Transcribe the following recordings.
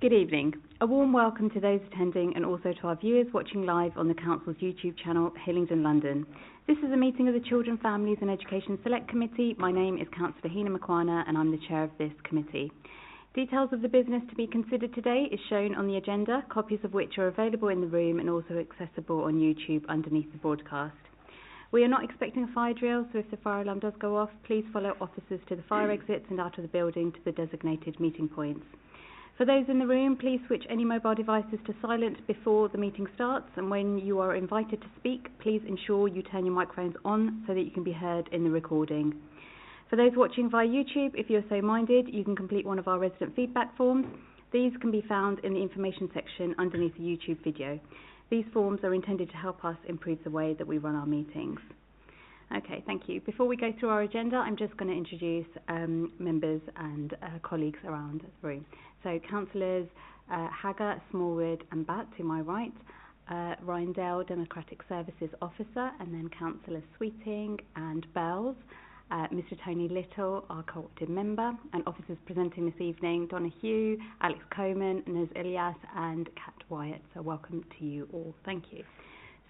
Good evening. A warm welcome to those attending and also to our viewers watching live on the Council's YouTube channel, Hillingdon, London. This is a meeting of the Children, Families and Education Select Committee. My name is Councillor Heena Makwana and I'm the chair of this committee. Details of the business to be considered today is shown on the agenda, copies of which are available in the room and also accessible on YouTube underneath the broadcast. We are not expecting a fire drill, so if the fire alarm does go off, please follow officers to the fire exits and out of the building to the designated meeting points. For those in the room, please switch any mobile devices to silent before the meeting starts, and when you are invited to speak, please ensure you turn your microphones on so that you can be heard in the recording. For those watching via YouTube, if you're so minded, you can complete one of our resident feedback forms. These can be found in the information section underneath the YouTube video. These forms are intended to help us improve the way that we run our meetings. Okay, thank you. Before we go through our agenda, I'm just going to introduce members and colleagues around the room. So, Councillors Hagger, Smallwood and Batt to my right, Rindell, Democratic Services Officer, and then Councillors Sweeting and Bells, Mr Tony Little, our co-opted member, and officers presenting this evening, Donna Hugh, Alex Coleman, Naz Ilyas and Kat Wyatt. So welcome to you all. Thank you.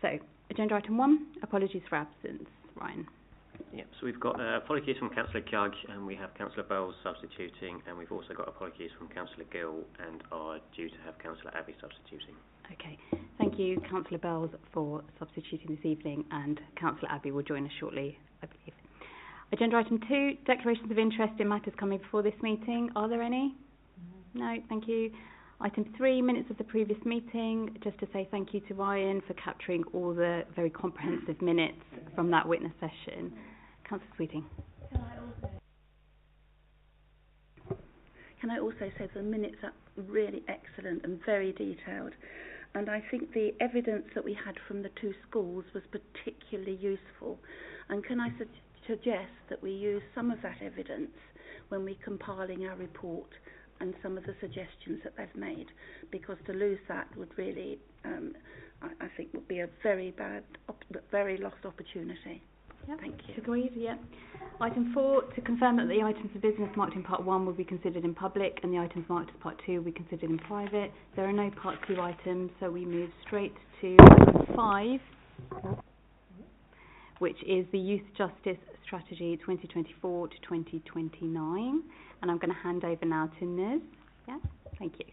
So, agenda item 1, apologies for absence. Ryan. Yep, so we've got apologies from Councillor Judge and we have Councillor Bells substituting, and we've also got apologies from Councillor Gill and are due to have Councillor Abbey substituting. Okay, thank you Councillor Bells for substituting this evening, and Councillor Abbey will join us shortly, I believe. Agenda item 2, declarations of interest in matters coming before this meeting. Are there any? No, thank you. Item 3, minutes of the previous meeting. Just to say thank you to Ryan for capturing all the very comprehensive minutes from that witness session. Councillor Sweeting. Can I also say the minutes are really excellent and very detailed, and I think the evidence that we had from the 2 schools was particularly useful, and can I suggest that we use some of that evidence when we're compiling our report and some of the suggestions that they've made, because to lose that would really, I think, would be a very lost opportunity. Yep. Thank you. Agreed, yeah. Item 4, to confirm that the items of business marked in Part 1 will be considered in public and the items marked as Part 2 will be considered in private. There are no Part 2 items, so we move straight to item 5, which is the Youth Justice Strategy 2024 to 2029. And I'm going to hand over now to Naz. Yeah, thank you.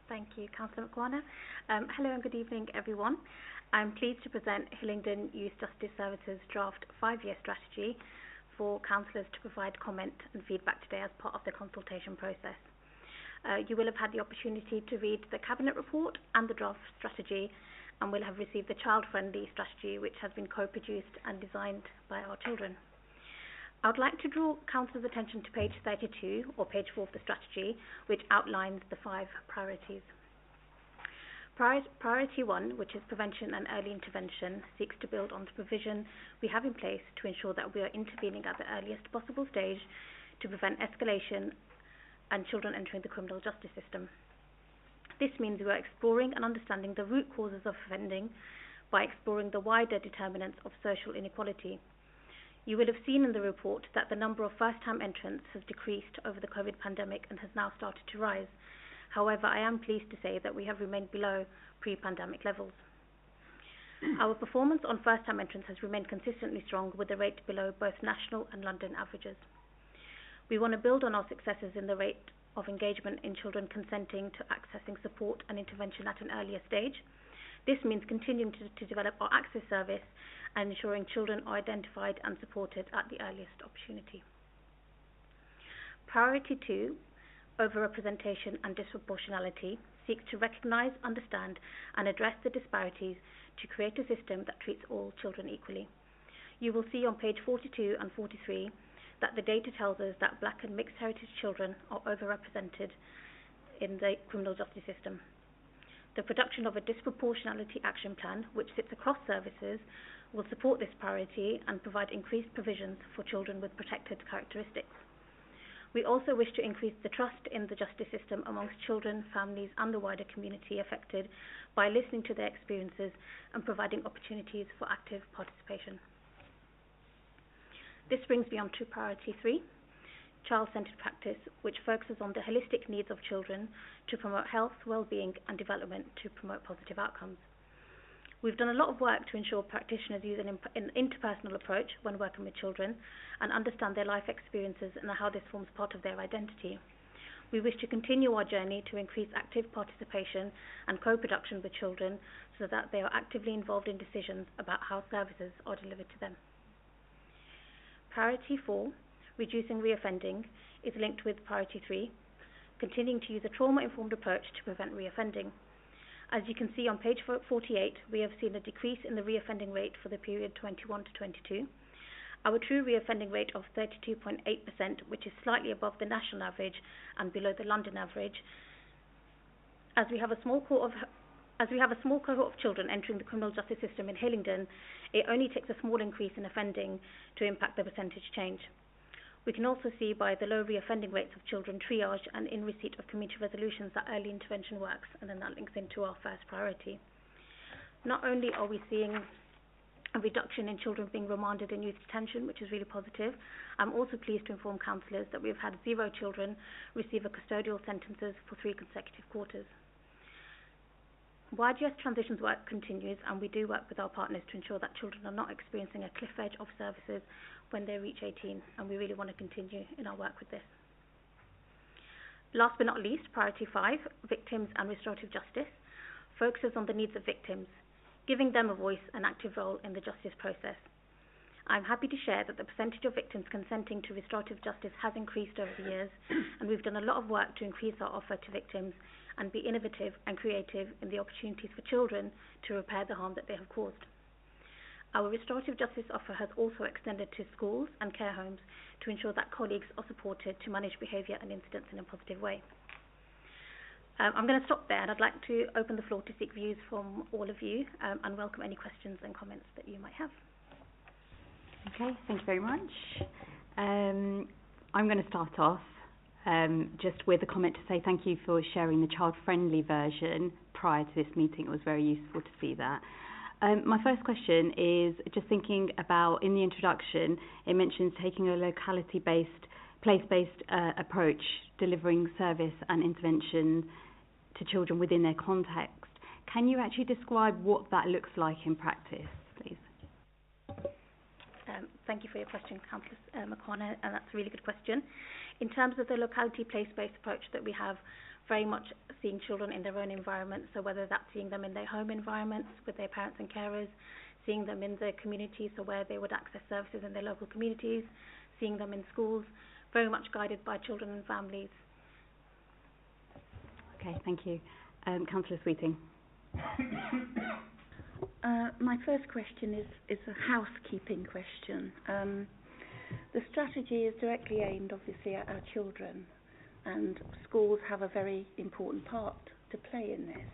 Thank you, Councillor Makwana. Hello and good evening, everyone. I'm pleased to present Hillingdon Youth Justice Services Draft 5-Year Strategy for councillors to provide comment and feedback today as part of the consultation process. You will have had the opportunity to read the Cabinet report and the draft strategy, and will have received the child-friendly strategy, which has been co-produced and designed by our children. I would like to draw councillors' attention to page 32, or page 4 of the strategy, which outlines the 5 priorities. Priority 1, which is prevention and early intervention, seeks to build on the provision we have in place to ensure that we are intervening at the earliest possible stage to prevent escalation and children entering the criminal justice system. This means we are exploring and understanding the root causes of offending by exploring the wider determinants of social inequality. You will have seen in the report that the number of first-time entrants has decreased over the COVID pandemic and has now started to rise. However, I am pleased to say that we have remained below pre-pandemic levels. Our performance on first-time entrants has remained consistently strong, with the rate below both national and London averages. We want to build on our successes in the rate of engagement in children consenting to accessing support and intervention at an earlier stage. This means continuing to develop our access service and ensuring children are identified and supported at the earliest opportunity. Priority 2, overrepresentation and disproportionality, seeks to recognise, understand and address the disparities to create a system that treats all children equally. You will see on page 42 and 43 that the data tells us that black and mixed heritage children are overrepresented in the criminal justice system. The production of a disproportionality action plan, which sits across services, will support this priority and provide increased provisions for children with protected characteristics. We also wish to increase the trust in the justice system amongst children, families and the wider community affected by listening to their experiences and providing opportunities for active participation. This brings me on to priority 3, child-centred practice which focuses on the holistic needs of children to promote health, well-being and development to promote positive outcomes. We've done a lot of work to ensure practitioners use an interpersonal approach when working with children and understand their life experiences and how this forms part of their identity. We wish to continue our journey to increase active participation and co-production with children so that they are actively involved in decisions about how services are delivered to them. Priority 4, reducing reoffending, is linked with Priority 3, continuing to use a trauma-informed approach to prevent reoffending. As you can see on page 48, we have seen a decrease in the reoffending rate for the period 21 to 22. Our true reoffending rate of 32.8%, which is slightly above the national average and below the London average. As we have a small cohort of children entering the criminal justice system in Hillingdon, it only takes a small increase in offending to impact the percentage change. We can also see by the low reoffending rates of children triaged and in receipt of community resolutions that early intervention works, and then that links into our first priority. Not only are we seeing a reduction in children being remanded in youth detention, which is really positive, I'm also pleased to inform councillors that we've had 0 children receive a custodial sentences for 3 consecutive quarters. YGS transitions work continues, and we do work with our partners to ensure that children are not experiencing a cliff edge of services when they reach 18, and we really want to continue in our work with this. Last but not least, Priority 5, victims and restorative justice, focuses on the needs of victims, giving them a voice and active role in the justice process. I'm happy to share that the percentage of victims consenting to restorative justice has increased over the years, and we've done a lot of work to increase our offer to victims and be innovative and creative in the opportunities for children to repair the harm that they have caused. Our restorative justice offer has also extended to schools and care homes to ensure that colleagues are supported to manage behaviour and incidents in a positive way. I'm going to stop there, and I'd like to open the floor to seek views from all of you and welcome any questions and comments that you might have. Okay, thank you very much. I'm going to start off just with a comment to say thank you for sharing the child-friendly version prior to this meeting. It was very useful to see that. My first question is just thinking about, in the introduction, it mentions taking a locality-based, place-based approach, delivering service and intervention to children within their context. Can you actually describe what that looks like in practice, please? Thank you for your question, Councillor Makwana, and that's a really good question. In terms of the locality place-based approach that we have, very much seeing children in their own environment, so whether that's seeing them in their home environments with their parents and carers, seeing them in their communities, so where they would access services in their local communities, seeing them in schools, very much guided by children and families. Okay, thank you. Councillor Sweeting. My first question is a housekeeping question. The strategy is directly aimed, obviously, at our children, and schools have a very important part to play in this.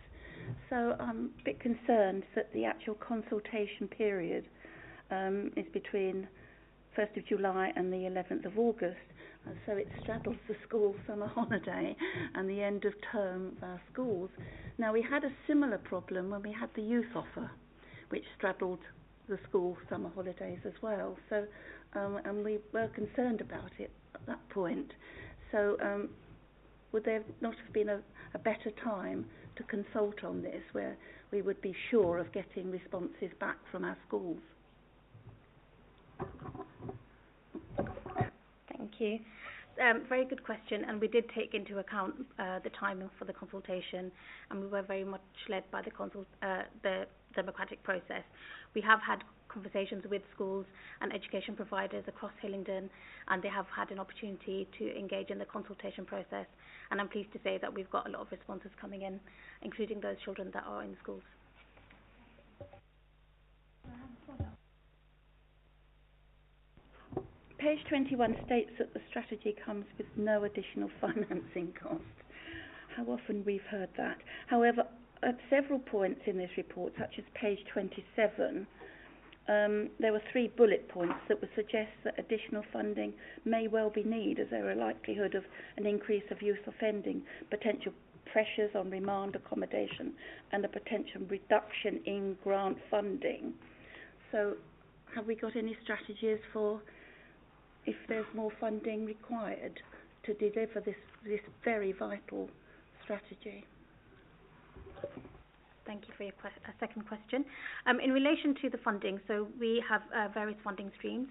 So I'm a bit concerned that the actual consultation period is between 1st of July and the 11th of August, and so it straddles the school summer holiday and the end of term of our schools. Now, we had a similar problem when we had the youth offer, which straddled the school summer holidays as well. So, and we were concerned about it at that point. So, would there not have been a better time to consult on this, where we would be sure of getting responses back from our schools? Thank you. Very good question, and we did take into account the timing for the consultation, and we were very much led by the democratic process. We have had conversations with schools and education providers across Hillingdon, and they have had an opportunity to engage in the consultation process, and I'm pleased to say that we've got a lot of responses coming in, including those children that are in schools. Page 21 states that the strategy comes with no additional financing cost. How often we've heard that. However, at several points in this report, such as page 27, there were 3 bullet points that would suggest that additional funding may well be needed, as there are a likelihood of an increase of youth offending, potential pressures on remand accommodation, and a potential reduction in grant funding. So, have we got any strategies for if there's more funding required to deliver this very vital strategy. Thank you for your second question. In relation to the funding, so we have various funding streams.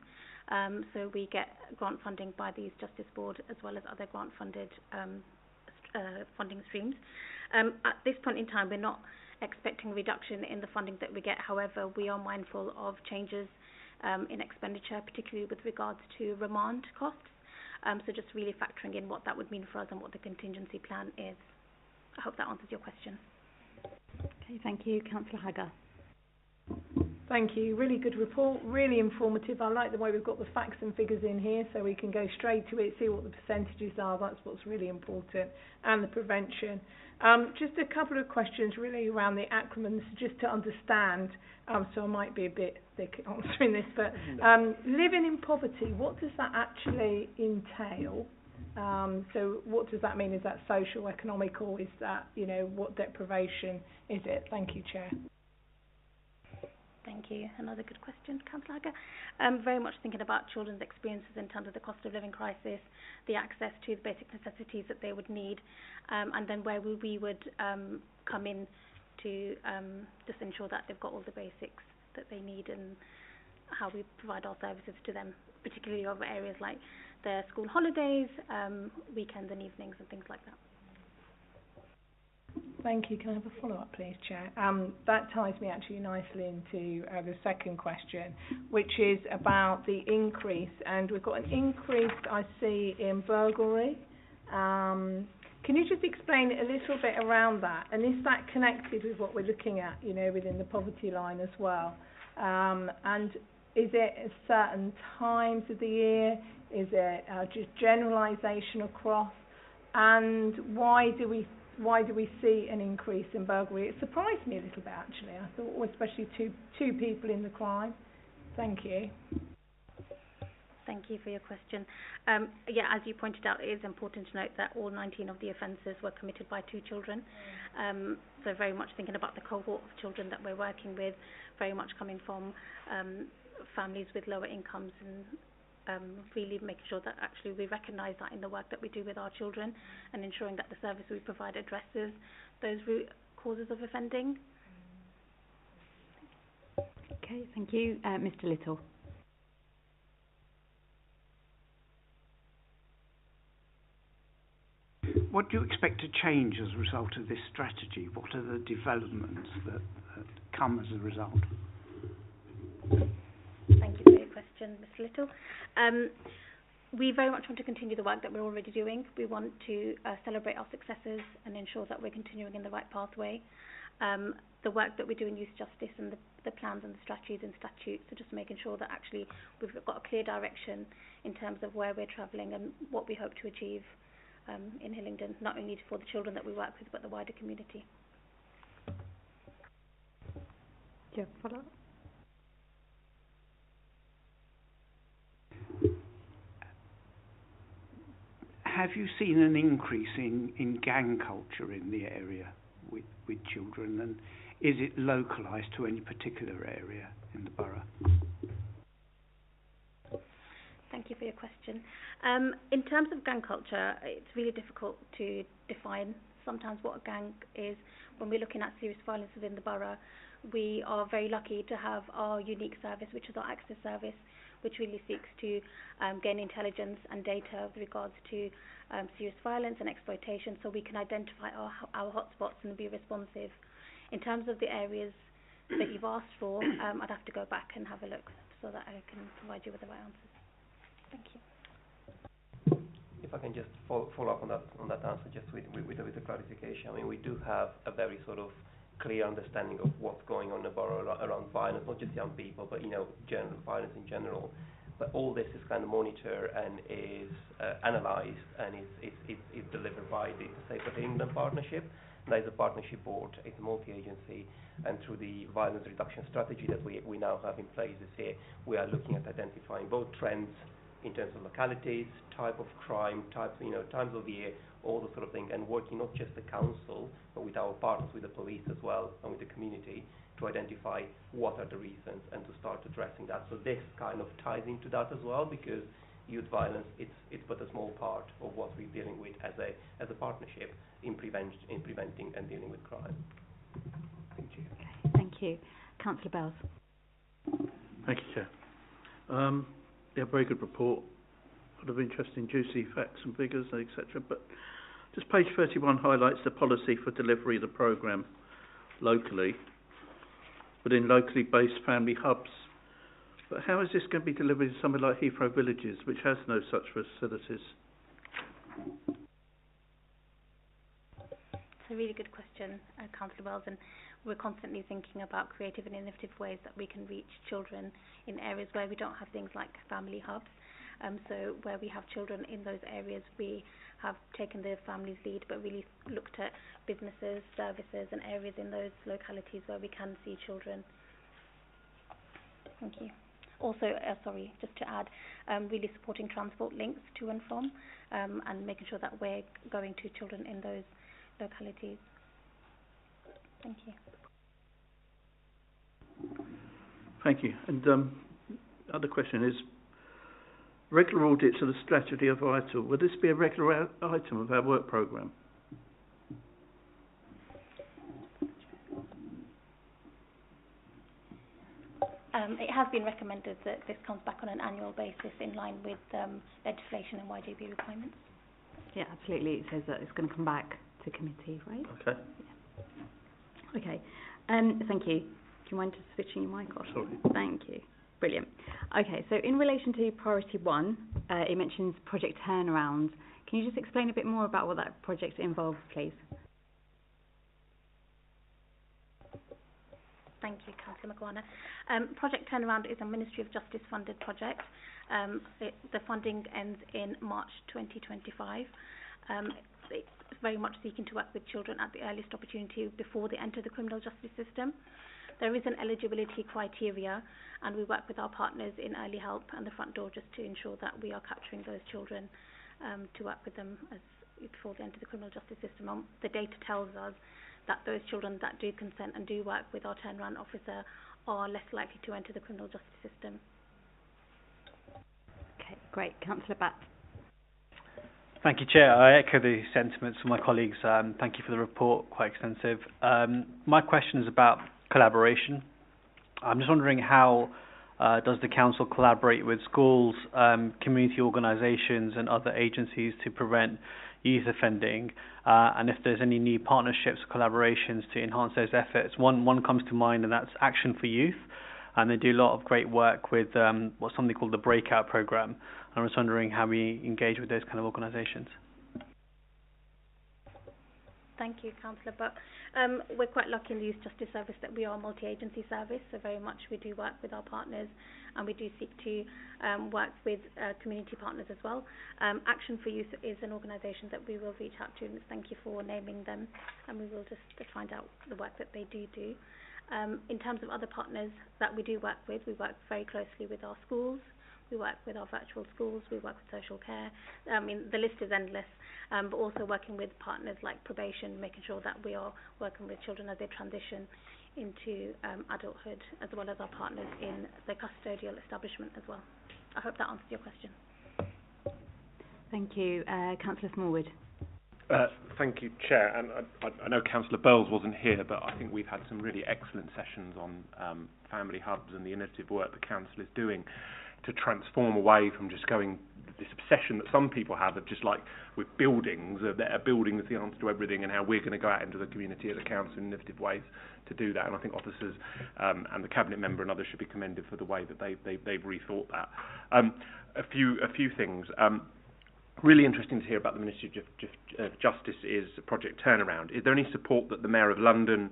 So we get grant funding by the Youth Justice Board as well as other grant-funded funding streams. At this point in time, we're not expecting a reduction in the funding that we get. However, we are mindful of changes in expenditure, particularly with regards to remand costs. So just really factoring in what that would mean for us and what the contingency plan is. I hope that answers your question. Okay, thank you. Councillor Hagar. Thank you. Really good report, really informative. I like the way we've got the facts and figures in here so we can go straight to it, see what the percentages are. That's what's really important, and the prevention. Just a couple of questions really around the acronyms just to understand, so I might be a bit thick answering this, but living in poverty, what does that actually entail? So what does that mean? Is that social, economic, or is that, what deprivation is it? Thank you, Chair. Thank you. Another good question, Councillor Hagar. Very much thinking about children's experiences in terms of the cost of living crisis, the access to the basic necessities that they would need, and then where we would come in to just ensure that they've got all the basics that they need and how we provide our services to them, particularly over areas like their school holidays, weekends and evenings and things like that. Thank you. Can I have a follow-up, please, Chair? That ties me actually nicely into the second question, which is about the increase. And we've got an increase, I see, in burglary. Can you just explain a little bit around that? And is that connected with what we're looking at, within the poverty line as well? And is it at certain times of the year? Is it just generalisation across? And why do we see an increase in burglary? It surprised me a little bit, actually. I thought, especially two people in the crime. Thank you. Thank you for your question. As you pointed out, it is important to note that all 19 of the offences were committed by 2 children. So very much thinking about the cohort of children that we're working with, very much coming from families with lower incomes and really making sure that actually we recognise that in the work that we do with our children and ensuring that the service we provide addresses those root causes of offending. Okay, thank you. Mr. Little. What do you expect to change as a result of this strategy? What are the developments that come as a result? Thank you for your question, Mr. Little. We very much want to continue the work that we're already doing. We want to celebrate our successes and ensure that we're continuing in the right pathway. The work that we do in youth justice and the plans and the strategies and statutes, so just making sure that actually we've got a clear direction in terms of where we're travelling and what we hope to achieve in Hillingdon, not only for the children that we work with, but the wider community. Do you have a follow-up? Have you seen an increase in gang culture in the area with children, and is it localised to any particular area in the borough? Thank you for your question. In terms of gang culture, it's really difficult to define sometimes what a gang is. When we're looking at serious violence within the borough, we are very lucky to have our unique service, which is our access service, which really seeks to gain intelligence and data with regards to serious violence and exploitation, so we can identify our hotspots and be responsive. In terms of the areas that you've asked for, I'd have to go back and have a look so that I can provide you with the right answers. Thank you. If I can just follow up on that answer, just with a clarification. I mean, we do have a very sort of clear understanding of what's going on in the borough around violence, not just young people, but general violence in general. But all this is kind of monitored and is analysed and is delivered by the Stakeholder Hillingdon partnership. That is a partnership board. It's a multi-agency, and through the violence reduction strategy that we now have in place this year, we are looking at identifying both trends in terms of localities, type of crime, times of the year, all those sort of things, and working not just the council, but with our partners, with the police as well, and with the community, to identify what are the reasons and to start addressing that. So this kind of ties into that as well, because youth violence, it's but a small part of what we're dealing with as a partnership in preventing and dealing with crime. Thank you. Okay, thank you. Councillor Bells. Thank you, Chair. Yeah, very good report. A lot of interesting, juicy facts and figures, etc. But just page 31 highlights the policy for delivery of the programme locally, but in locally based family hubs. But how is this going to be delivered in somewhere like Heathrow Villages, which has no such facilities? It's a really good question, Councillor Wells, and we're constantly thinking about creative and innovative ways that we can reach children in areas where we don't have things like family hubs. So where we have children in those areas, we have taken the family's lead, but really looked at businesses, services and areas in those localities where we can see children. Thank you. Also, just to add, really supporting transport links to and from, and making sure that we're going to children in those localities. Thank you. Thank you. And other question is, regular audits of the strategy are vital. Will this be a regular item of our work programme? It has been recommended that this comes back on an annual basis in line with legislation and YJB requirements. Yeah, absolutely. It says that it's going to come back to committee, right? Okay. Yeah. Okay. Thank you. Do you mind just switching your mic off? Sorry. Thank you. Brilliant. Okay, so in relation to priority 1, it mentions project turnaround. Can you just explain a bit more about what that project involves, please? Thank you, Councillor Makwana. Project Turnaround is a Ministry of Justice funded project. The funding ends in March 2025. It's very much seeking to work with children at the earliest opportunity before they enter the criminal justice system. There is an eligibility criteria, and we work with our partners in early help and the front door just to ensure that we are capturing those children to work with them before they enter the criminal justice system. The data tells us that those children that do consent and do work with our turnaround officer are less likely to enter the criminal justice system. Okay, great. Councillor Batt. Thank you, Chair. I echo the sentiments of my colleagues. Thank you for the report, quite extensive. My question is about collaboration. I'm just wondering how does the Council collaborate with schools, community organisations and other agencies to prevent youth offending, and if there's any new partnerships or collaborations to enhance those efforts. One comes to mind, and that's Action for Youth, and they do a lot of great work with what's something called the Breakout Programme. I was wondering how we engage with those kind of organisations. Thank you, Councillor. But we're quite lucky in the Youth Justice Service that we are a multi-agency service, so very much we do work with our partners, and we do seek to work with community partners as well. Action for Youth is an organisation that we will reach out to, and thank you for naming them, and we will just find out the work that they do. In terms of other partners that we do work with, we work very closely with our schools. We work with our virtual schools, we work with social care. I mean, the list is endless, but also working with partners like probation, making sure that we are working with children as they transition into adulthood, as well as our partners in the custodial establishment as well. I hope that answers your question. Thank you. Councillor Smallwood. Thank you, Chair. And I know Councillor Bowles wasn't here, but I think we've had some really excellent sessions on family hubs and the innovative work the Council is doing to transform away from just going this obsession that some people have of just like with buildings, a building is the answer to everything, and how we're going to go out into the community as a council in innovative ways to do that. And I think officers and the cabinet member and others should be commended for the way that they've rethought that. A few things. Really interesting to hear about the Ministry of Justice is Project Turnaround. Is there any support that the Mayor of London,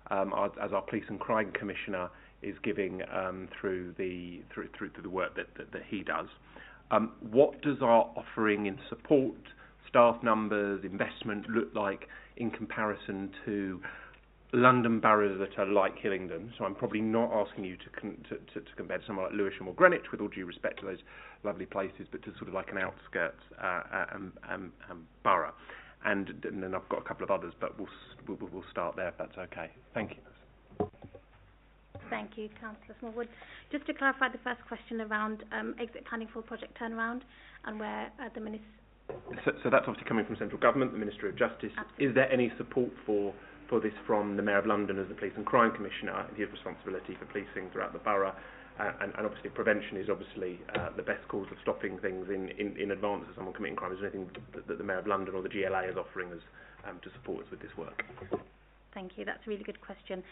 as our Police and Crime Commissioner, is giving through the work that he does? What does our offering in support, staff numbers, investment look like in comparison to London boroughs that are like Hillingdon? So I'm probably not asking you to compare to somewhere like Lewisham or Greenwich, with all due respect to those lovely places, but to sort of like an outskirts borough. And then I've got a couple of others, but we'll start there if that's okay. Thank you. Thank you, Councillor Smallwood. Just to clarify the first question around exit planning for Project Turnaround and where the Minister... So that's obviously coming from central government, the Ministry of Justice. Absolutely. Is there any support for this from the Mayor of London as the Police and Crime Commissioner and his responsibility for policing throughout the borough? And obviously prevention is obviously the best cause of stopping things in advance of someone committing crime. Is there anything that the Mayor of London or the GLA is offering us to support us with this work? Thank you. That's a really good question.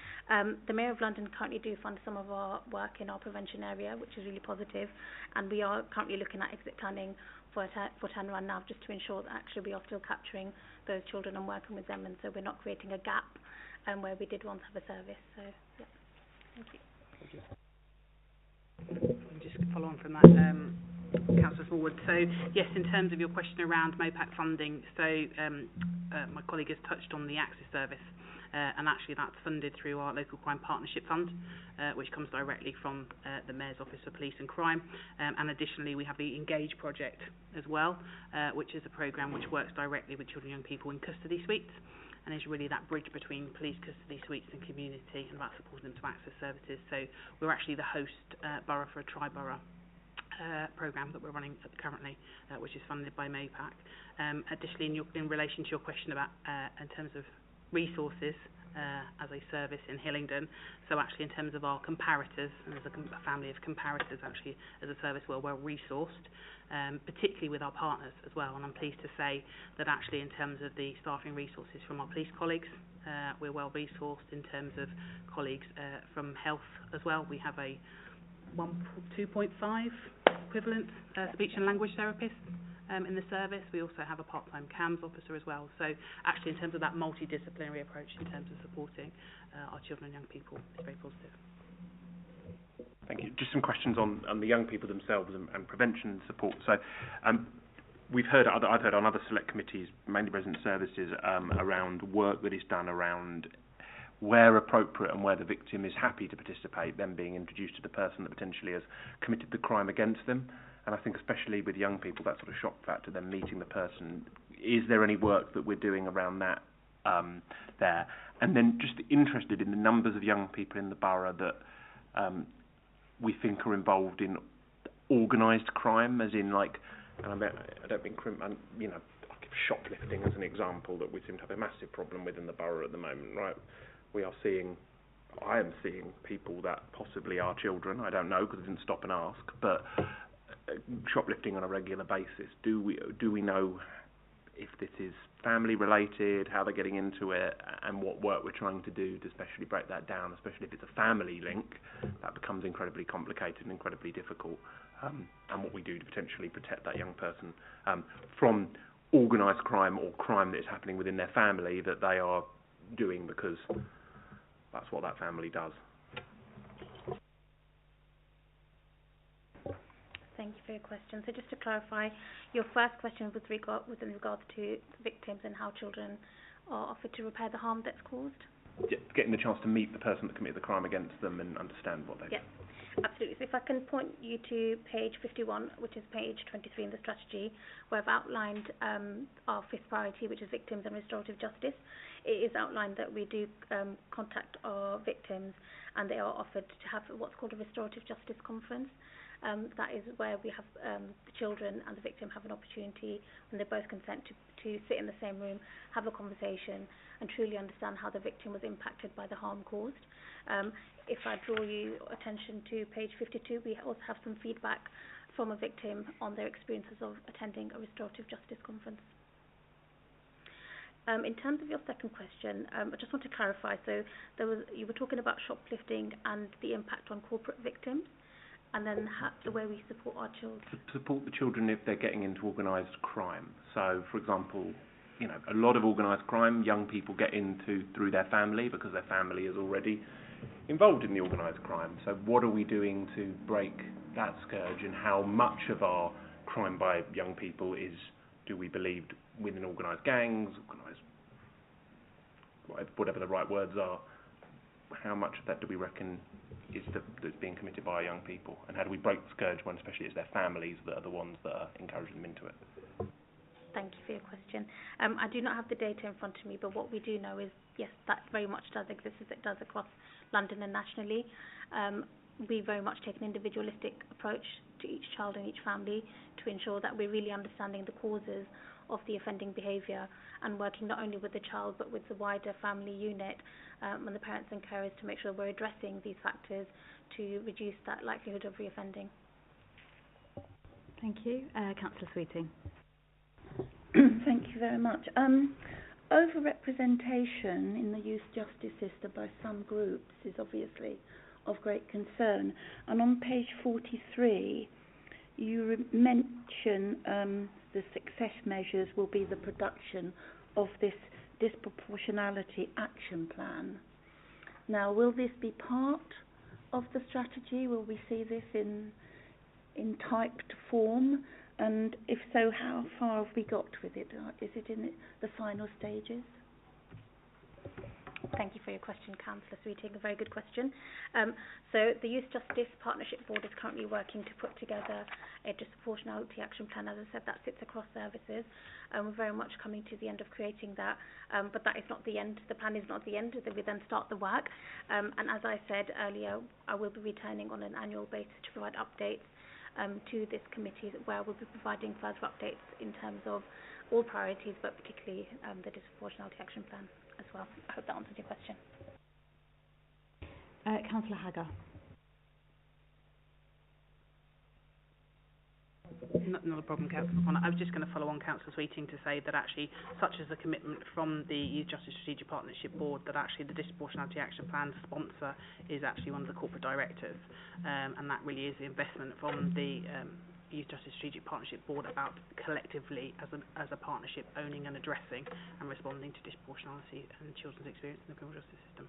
The Mayor of London currently do fund some of our work in our prevention area, which is really positive, and we are currently looking at exit planning for Turnaround now, just to ensure that actually we are still capturing those children and working with them, and so we're not creating a gap where we did once have a service. So, yeah. Thank you. Thank you. Just follow on from that, Councillor Smallwood. So, yes, in terms of your question around MOPAC funding, so my colleague has touched on the Access Service, and actually that's funded through our Local Crime Partnership Fund, which comes directly from the Mayor's Office for Police and Crime. And additionally, we have the Engage project as well, which is a programme which works directly with children and young people in custody suites, and is really that bridge between police custody suites and community, and about supporting them to access services. So we're actually the host borough for a tri-borough programme that we're running currently, which is funded by MOPAC. Additionally, in relation to your question about in terms of resources as a service in Hillingdon, so actually in terms of our comparators, and there's a family of comparators actually as a service, we're well resourced, particularly with our partners as well, and I'm pleased to say that actually in terms of the staffing resources from our police colleagues, we're well resourced. In terms of colleagues from health as well, we have a 2.5 equivalent speech and language therapist in the service. We also have a part-time CAMS officer as well. So actually in terms of that multidisciplinary approach in terms of supporting our children and young people, it's very positive. Thank you. Just some questions on the young people themselves and prevention support. So I've heard on other select committees, mainly resident services, around work that is done around where appropriate and where the victim is happy to participate, them being introduced to the person that potentially has committed the crime against them. And I think especially with young people, that sort of shock factor, them meeting the person, is there any work that we're doing around that there? And then just interested in the numbers of young people in the borough that we think are involved in organised crime, as in like, and I don't mean I'll give shoplifting as an example that we seem to have a massive problem with in the borough at the moment, right? I am seeing people that possibly are children, I don't know because I didn't stop and ask, but shoplifting on a regular basis. Do we know if this is family related, how they're getting into it, and what work we're trying to do to especially break that down, especially if it's a family link, that becomes incredibly complicated and incredibly difficult, and what we do to potentially protect that young person from organised crime or crime that is happening within their family that they are doing because that's what that family does. Thank you for your question. So just to clarify, your first question was in regards to victims and how children are offered to repair the harm that's caused? Getting the chance to meet the person that committed the crime against them and understand what they've done. Absolutely. So if I can point you to page 51, which is page 23 in the strategy, where I've outlined our fifth priority, which is victims and restorative justice. It is outlined that we do contact our victims, and they are offered to have what's called a restorative justice conference. That is where we have the children and the victim have an opportunity, when they both consent, to sit in the same room, have a conversation, and truly understand how the victim was impacted by the harm caused. If I draw your attention to page 52, we also have some feedback from a victim on their experiences of attending a restorative justice conference. In terms of your second question, I just want to clarify. So you were talking about shoplifting and the impact on corporate victims, and then the way we support our children. Support the children if they're getting into organised crime. So, for example, a lot of organised crime, young people get into through their family because their family is already involved in the organised crime. So what are we doing to break that scourge, and how much of our crime by young people do we believe within organised gangs, whatever the right words are, how much of that do we reckon that's being committed by young people, and how do we break the scourge when especially it's their families that are the ones that are encouraging them into it? Thank you for your question. I do not have the data in front of me, but what we do know is, yes, that very much does exist, as it does across London and nationally. We very much take an individualistic approach to each child and each family to ensure that we're really understanding the causes of the offending behaviour and working not only with the child but with the wider family unit and the parents and carers to make sure we're addressing these factors to reduce that likelihood of reoffending. Thank you. Councillor Sweeting. Thank you very much. Over-representation in the youth justice system by some groups is obviously of great concern. And on page 43, you mention the success measures will be the production of this disproportionality action plan. Now, will this be part of the strategy? Will we see this in typed form? And if so, how far have we got with it? Is it in the final stages? Thank you for your question, Councillor Sweeting. A very good question. So the Youth Justice Partnership Board is currently working to put together a disproportionality action plan. As I said, that sits across services. We're very much coming to the end of creating that, but that is not the end. The plan is not the end. We then start the work. And as I said earlier, I will be returning on an annual basis to provide updates to this committee, where we'll be providing further updates in terms of all priorities, but particularly the disproportionality action plan as well. I hope that answers your question. Councillor Hagar. Not a problem, Councillor Makwana. I was just going to follow on Councillor Sweeting to say that actually, such as the commitment from the Youth Justice Strategic Partnership Board, that actually the Disproportionality Action Plan sponsor is actually one of the corporate directors, and that really is the investment from the Youth Justice Strategic Partnership Board about collectively as a partnership owning and addressing and responding to disproportionality and children's experience in the criminal justice system.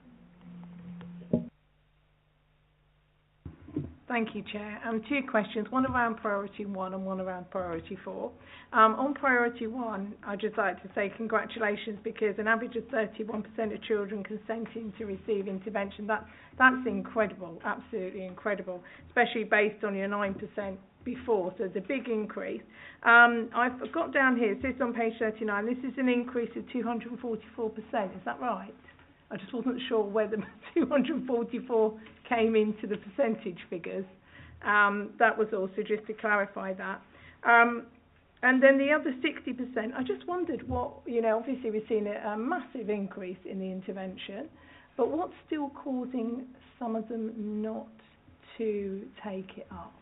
Thank you, Chair. Two questions, one around priority 1 and one around priority 4. On priority 1, I'd just like to say congratulations, because an average of 31% of children consenting to receive intervention, that's incredible, absolutely incredible, especially based on your 9% before, so it's a big increase. I've got down here, it says on page 39, this is an increase of 244%, is that right? I just wasn't sure whether 244 came into the percentage figures. That was also just to clarify that. And then the other 60%, I just wondered what, obviously we've seen a massive increase in the intervention, but what's still causing some of them not to take it up?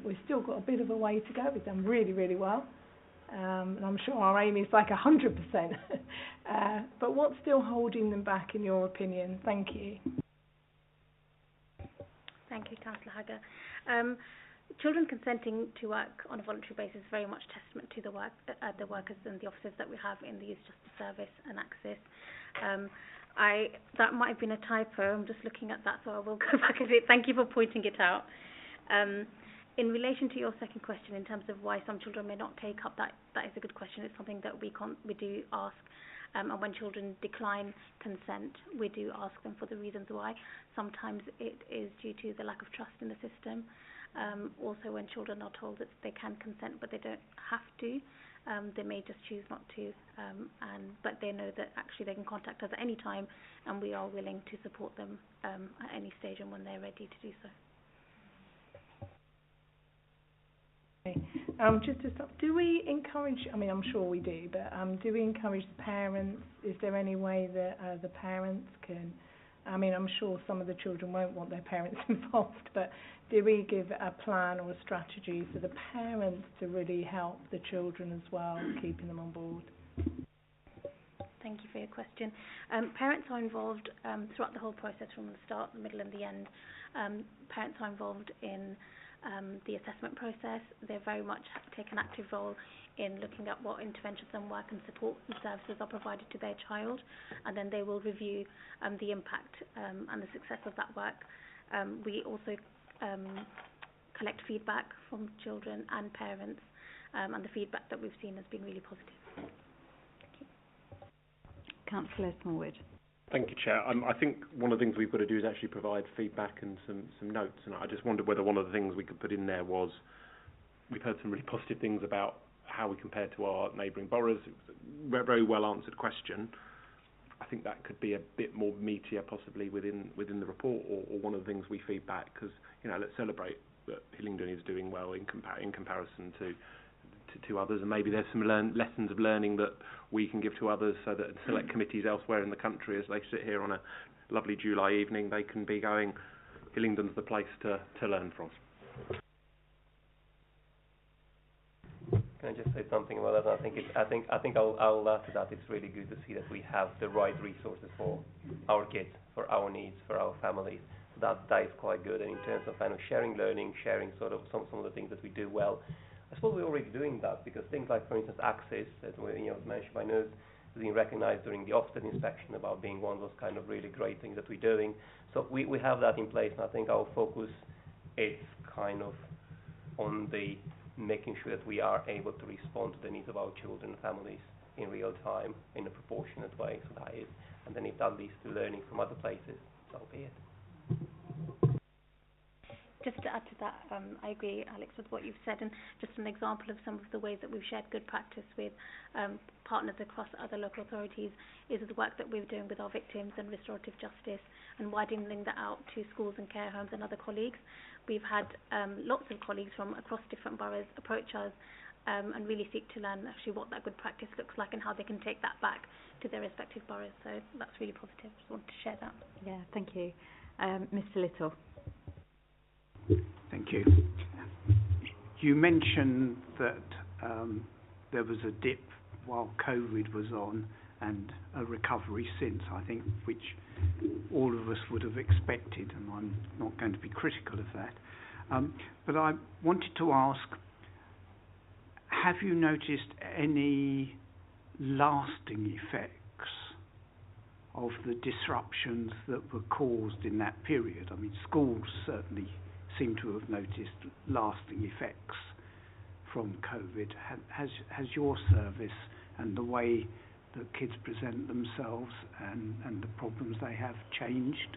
We've still got a bit of a way to go. We've done really, really well. And I'm sure our aim is like 100%. But what's still holding them back, in your opinion? Thank you. Thank you, Councillor Hagar. Children consenting to work on a voluntary basis is very much testament to the workers and the officers that we have in the Youth Justice Service and Axis. That might have been a typo. I'm just looking at that, so I will go back and say thank you for pointing it out. In relation to your second question, in terms of why some children may not take up, that is a good question. It's something that we do ask, and when children decline consent, we do ask them for the reasons why. Sometimes it is due to the lack of trust in the system. Also, when children are told that they can consent but they don't have to, they may just choose not to, but they know that actually they can contact us at any time, and we are willing to support them at any stage and when they're ready to do so. Just to stop, do we encourage, I'm sure we do, but do we encourage the parents? Is there any way that the parents can, I'm sure some of the children won't want their parents involved, but do we give a plan or a strategy for the parents to really help the children as well, keeping them on board? Thank you for your question. Parents are involved throughout the whole process, from the start, the middle and the end. Parents are involved in the assessment process. They very much take an active role in looking at what interventions and work and support and services are provided to their child, and then they will review the impact and the success of that work. We also collect feedback from children and parents, and the feedback that we've seen has been really positive. Thank you. Councillor Smallwood. Thank you, Chair. I think one of the things we've got to do is actually provide feedback and some notes, and I just wondered whether one of the things we could put in there was, we've heard some really positive things about how we compare to our neighbouring boroughs. It's a very well answered question. I think that could be a bit more meatier possibly within the report, or one of the things we feed back, because, you know, let's celebrate that Hillingdon is doing well in comparison to others, and maybe there's some lessons of learning that we can give to others, so that select committees elsewhere in the country, as they sit here on a lovely July evening, they can be going, Hillingdon's the place to learn from. Can I just say something about that? I think I'll add to that. It's really good to see that we have the right resources for our kids, for our needs, for our families. That is quite good. And in terms of kind of sharing learning, sharing sort of some of the things that we do well, I suppose we're already doing that, because things like, for instance, access, that were, you know, mentioned by Nurse, has been recognised during the Ofsted inspection about being one of those kind of really great things that we're doing. So we have that in place, and I think our focus is kind of on the making sure that we are able to respond to the needs of our children and families in real time, in a proportionate way, so that is. And then if that leads to learning from other places, so be it. Just to add to that, I agree, Alex, with what you've said, and just an example of some of the ways that we've shared good practice with partners across other local authorities is the work that we're doing with our victims and restorative justice, and widening that out to schools and care homes and other colleagues. We've had lots of colleagues from across different boroughs approach us and really seek to learn actually what that good practice looks like and how they can take that back to their respective boroughs. So that's really positive. Just wanted to share that. Yeah, thank you. Mr. Little. Thank you. You mentioned that there was a dip while COVID was on, and a recovery since, I think, which all of us would have expected, and I'm not going to be critical of that. But I wanted to ask, have you noticed any lasting effects of the disruptions that were caused in that period? I mean, schools certainly seem to have noticed lasting effects from COVID. Has your service and the way that kids present themselves and the problems they have changed?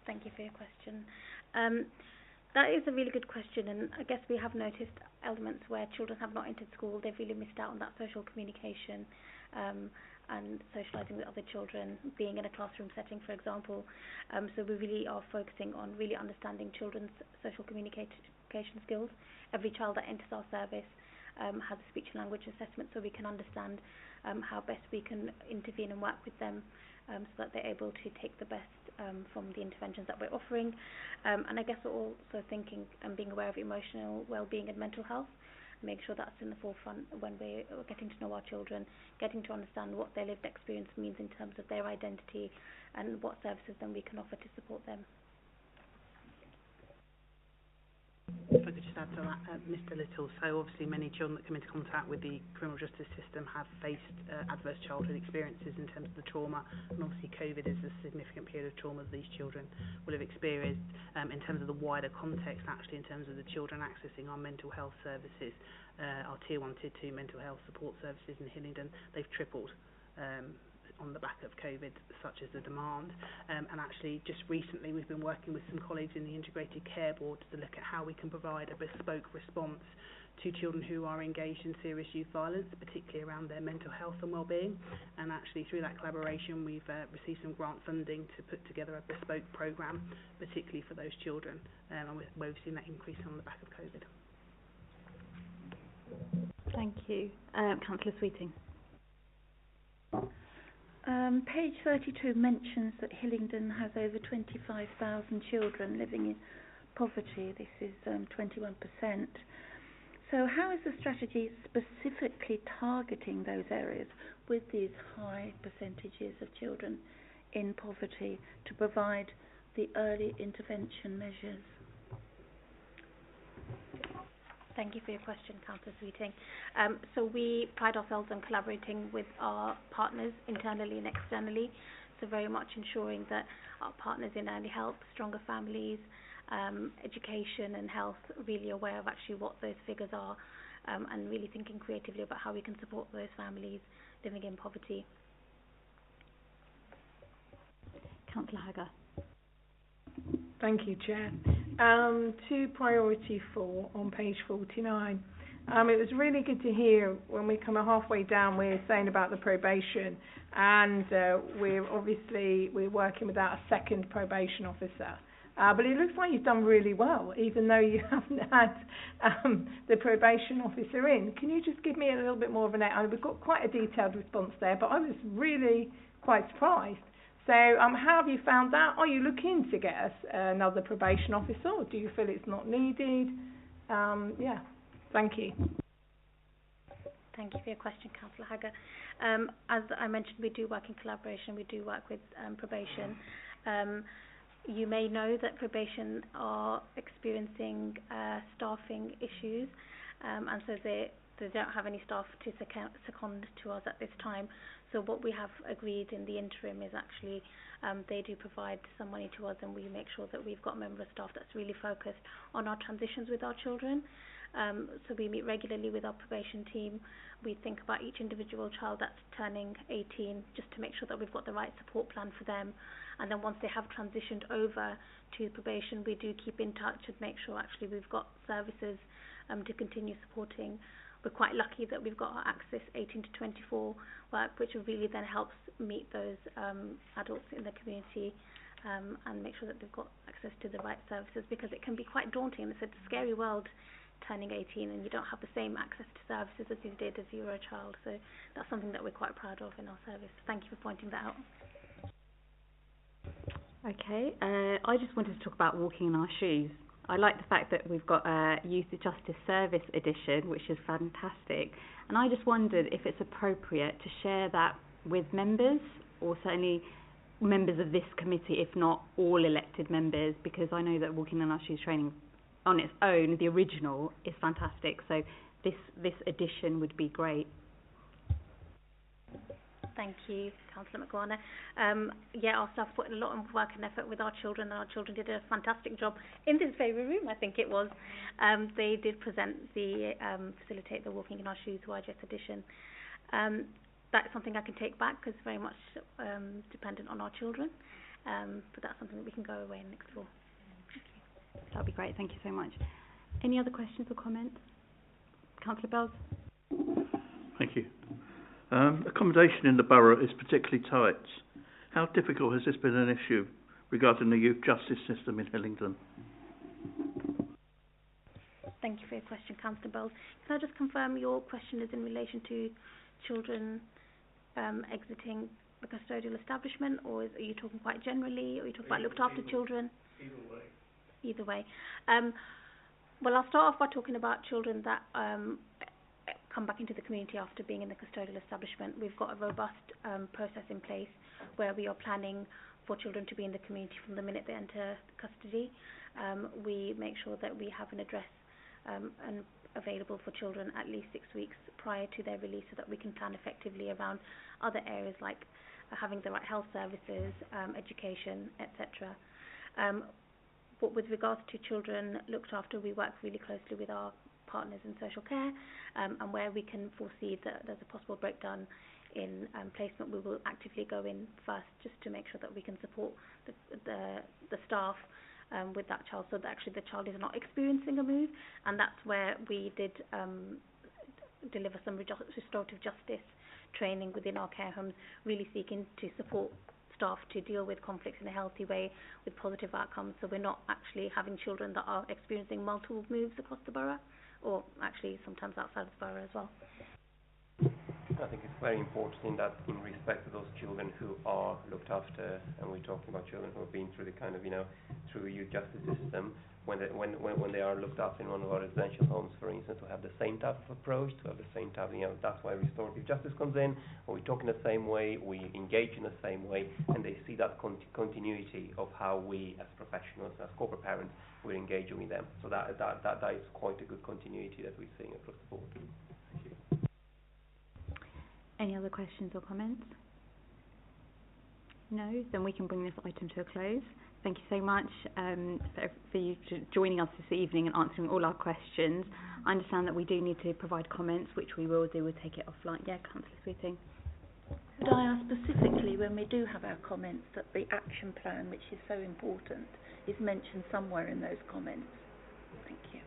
Thank you for your question. That is a really good question, and I guess we have noticed elements where children have not entered school. They've really missed out on that social communication and socialising with other children, being in a classroom setting, for example. So we really are focusing on really understanding children's social communication skills. Every child that enters our service has a speech and language assessment, so we can understand how best we can intervene and work with them so that they're able to take the best from the interventions that we're offering. And I guess we're also thinking and being aware of emotional well-being and mental health. Make sure that's in the forefront when we're getting to know our children, getting to understand what their lived experience means in terms of their identity and what services then we can offer to support them. If I could just add to that, Mr. Little, so obviously many children that come into contact with the criminal justice system have faced adverse childhood experiences in terms of the trauma, and obviously COVID is a significant period of trauma that these children will have experienced. In terms of the wider context, actually in terms of the children accessing our mental health services, our Tier 1, Tier 2 mental health support services in Hillingdon, they've tripled on the back of COVID, such as the demand. And actually, just recently, we've been working with some colleagues in the Integrated Care Board to look at how we can provide a bespoke response to children who are engaged in serious youth violence, particularly around their mental health and well-being. And actually, through that collaboration, we've received some grant funding to put together a bespoke programme, particularly for those children, and where we've seen that increase on the back of COVID. Thank you. Councillor Sweeting. Page 32 mentions that Hillingdon has over 25,000 children living in poverty. This is 21%. So how is the strategy specifically targeting those areas with these high percentages of children in poverty to provide the early intervention measures? Thank you for your question, Councillor Sweeting. So we pride ourselves on collaborating with our partners internally and externally, so very much ensuring that our partners in early help, stronger families, education and health are really aware of actually what those figures are, and really thinking creatively about how we can support those families living in poverty. Councillor Hager. Thank you, Chair. To priority 4 on page 49. It was really good to hear when we come halfway down, we're saying about the probation, and we're working without a second probation officer. But it looks like you've done really well, even though you haven't had the probation officer in. Can you just give me a little bit more of an... we've got quite a detailed response there, but I was really quite surprised. So how have you found that? Are you looking to get us another probation officer, or do you feel it's not needed? Yeah, thank you. Thank you for your question, Councillor Hager. As I mentioned, we do work in collaboration. We do work with probation. You may know that probation are experiencing staffing issues, and so they don't have any staff to second to us at this time. So what we have agreed in the interim is actually they do provide some money to us, and we make sure that we've got a member of staff that's really focused on our transitions with our children. So we meet regularly with our probation team. We think about each individual child that's turning 18, just to make sure that we've got the right support plan for them. And then once they have transitioned over to probation, we do keep in touch and make sure actually we've got services to continue supporting. We're quite lucky that we've got our Access 18 to 24 work, which really then helps meet those adults in the community and make sure that they've got access to the right services, because it can be quite daunting. It's a scary world, turning 18, and you don't have the same access to services as you did as you were a child. So that's something that we're quite proud of in our service. Thank you for pointing that out. Okay, I just wanted to talk about walking in our shoes. I like the fact that we've got a Youth Justice Service edition, which is fantastic. And I just wondered if it's appropriate to share that with members, or certainly members of this committee, if not all elected members, because I know that walking in our shoes training on its own, the original, is fantastic. So this edition would be great. Thank you, Councillor Makwana. Our staff put in a lot of work and effort with our children, and our children did a fantastic job in this very room, I think it was. They did facilitate the Walking in Our Shoes YGS edition. That's something I can take back, because it's very much dependent on our children. But that's something that we can go away and explore. That'd be great, thank you so much. Any other questions or comments? Councillor Bells? Thank you. Accommodation in the borough is particularly tight. How difficult has this been an issue regarding the youth justice system in Hillingdon? Thank you for your question, Councillor Bowles. Can I just confirm your question is in relation to children exiting the custodial establishment, or are you talking quite generally, or are you talking about looked after children? Either way. Well, I'll start off by talking about children that come back into the community after being in the custodial establishment. We've got a robust process in place where we are planning for children to be in the community from the minute they enter custody. We make sure that we have an address and available for children at least 6 weeks prior to their release, so that we can plan effectively around other areas like having the right health services, education, etc. But with regards to children looked after, we work really closely with our partners in social care, and where we can foresee that there's a possible breakdown in placement, we will actively go in first, just to make sure that we can support the staff with that child, so that actually the child is not experiencing a move. And that's where we did deliver some restorative justice training within our care homes, really seeking to support staff to deal with conflicts in a healthy way with positive outcomes, so we're not actually having children that are experiencing multiple moves across the borough, or actually sometimes outside of the borough as well. I think it's very important in respect to those children who are looked after, and we're talking about children who have been through the kind of, through the youth justice system, when they are looked after in one of our residential homes, for instance, to have the same type of approach, to have the same type, that's why restorative justice comes in, or we talk in the same way, we engage in the same way, and they see that continuity of how we as professionals, as corporate parents, we're engaging with them. So that is quite a good continuity that we're seeing across the board. Thank you. Any other questions or comments? No? Then we can bring this item to a close. Thank you so much for you joining us this evening and answering all our questions. I understand that we do need to provide comments, which we will do. We'll take it offline. Yeah, Councillor Sweeting. Could I ask specifically, when we do have our comments, that the action plan, which is so important, is mentioned somewhere in those comments? Thank you.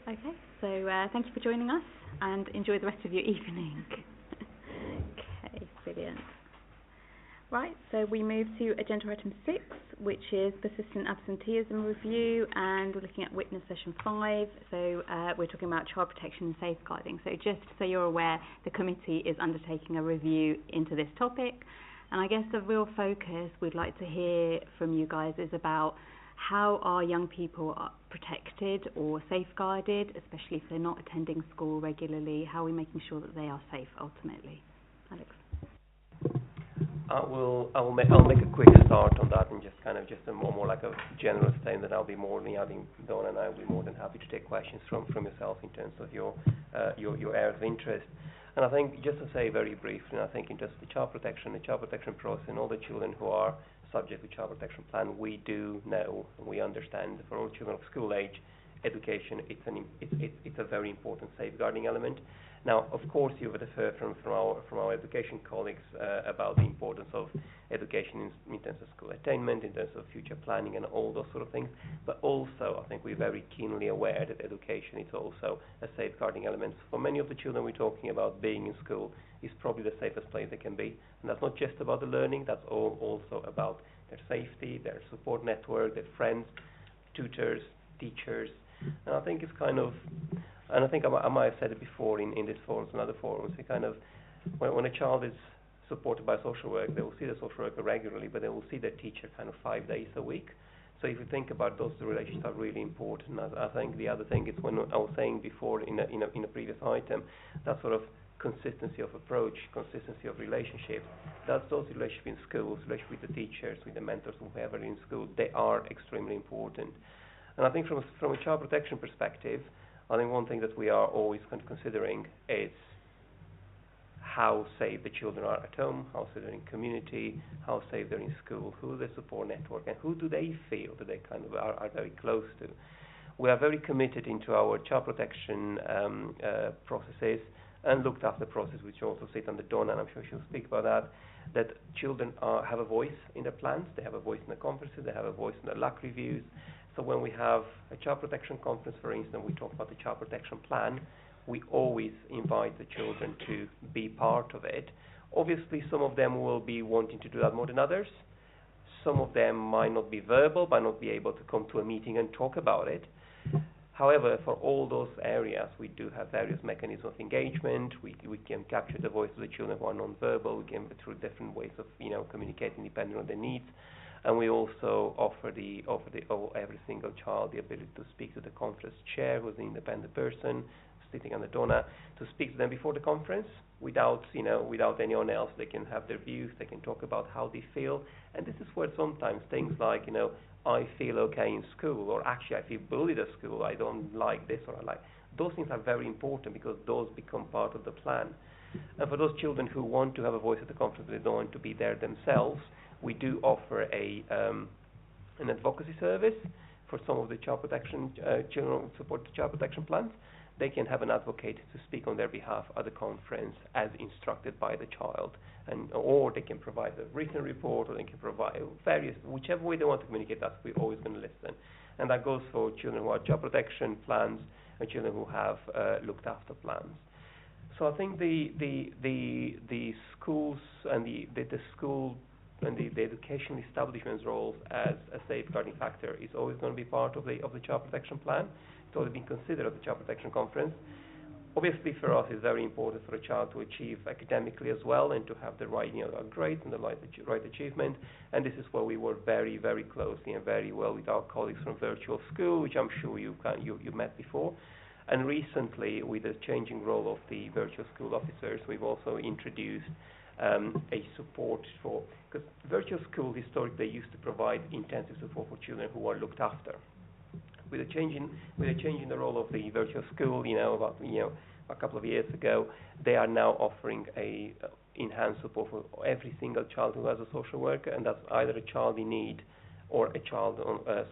Okay, so thank you for joining us and enjoy the rest of your evening. Okay, brilliant. Right, so we move to agenda item 6, which is persistent absenteeism review, and we're looking at witness session 5. So we're talking about child protection and safeguarding. So just so you're aware, the committee is undertaking a review into this topic. And I guess the real focus we'd like to hear from you guys is about how our young people are protected or safeguarded, especially if they're not attending school regularly. How are we making sure that they are safe ultimately? Alex? I'll make a quick start on that, and just a more like a general statement. I'll be more than Dawn and I will be more than happy to take questions from yourself in terms of your areas of interest. And I think just to say very briefly, I think in just the child protection process, and all the children who are subject to child protection plan, we do know, we understand that for all children of school age, education it's a very important safeguarding element. Now, of course, you would have heard from our education colleagues about the importance of education in terms of school attainment, in terms of future planning, and all those sort of things. But also, I think we're very keenly aware that education is also a safeguarding element. For many of the children we're talking about, being in school is probably the safest place they can be. And that's not just about the learning, that's also about their safety, their support network, their friends, tutors, teachers. And I think it's and I think I might have said it before in this forums and other forums, when a child is supported by social work, they will see the social worker regularly, but they will see their teacher 5 days a week. So if you think about those, the relationships are really important. I think the other thing is, when I was saying before in a previous item, that sort of consistency of approach, consistency of relationship, that's those relationships in schools, relationships with the teachers, with the mentors, whoever in school, they are extremely important. And I think from a child protection perspective, I think one thing that we are always considering is how safe the children are at home, how safe they're in community, how safe they're in school, who the support network, and who do they feel that they are very close to. We are very committed into our child protection processes and looked after process, which also sit under Donna, and I'm sure she'll speak about that children have a voice in their plans, they have a voice in the conferences, they have a voice in the LAC reviews. So when we have a child protection conference, for instance, we talk about the child protection plan, we always invite the children to be part of it. Obviously, some of them will be wanting to do that more than others. Some of them might not be verbal, might not be able to come to a meeting and talk about it. However, for all those areas, we do have various mechanisms of engagement. We can capture the voice of the children who are non-verbal. We can through different ways of communicating depending on their needs. And we also offer every single child the ability to speak to the conference chair, who's an independent person sitting on the Donna, to speak to them before the conference without anyone else. They can have their views, they can talk about how they feel. And this is where sometimes things like, I feel okay in school, or actually I feel bullied at school, I don't like this, or I like, those things are very important because those become part of the plan. And for those children who want to have a voice at the conference, but they don't want to be there themselves, we do offer an advocacy service for some of the child protection children who support the child protection plans. They can have an advocate to speak on their behalf at the conference as instructed by the child, or they can provide a written report, or they can provide whichever way they want to communicate that. We're always going to listen, and that goes for children who have child protection plans and children who have looked after plans. So I think the schools and the school and the educational establishment's roles as a safeguarding factor is always going to be part of the child protection plan. It's always been considered at the child protection conference. Obviously, for us, it's very important for a child to achieve academically as well, and to have the right grades and the right achievement. And this is where we work very, very closely and very well with our colleagues from Virtual School, which I'm sure you met before. And recently, with the changing role of the Virtual School officers, we've also introduced a support for, because Virtual School historically used to provide intensive support for children who are looked after. With a change in the role of the Virtual School, about a couple of years ago, they are now offering a enhanced support for every single child who has a social worker, and that's either a child in need or a child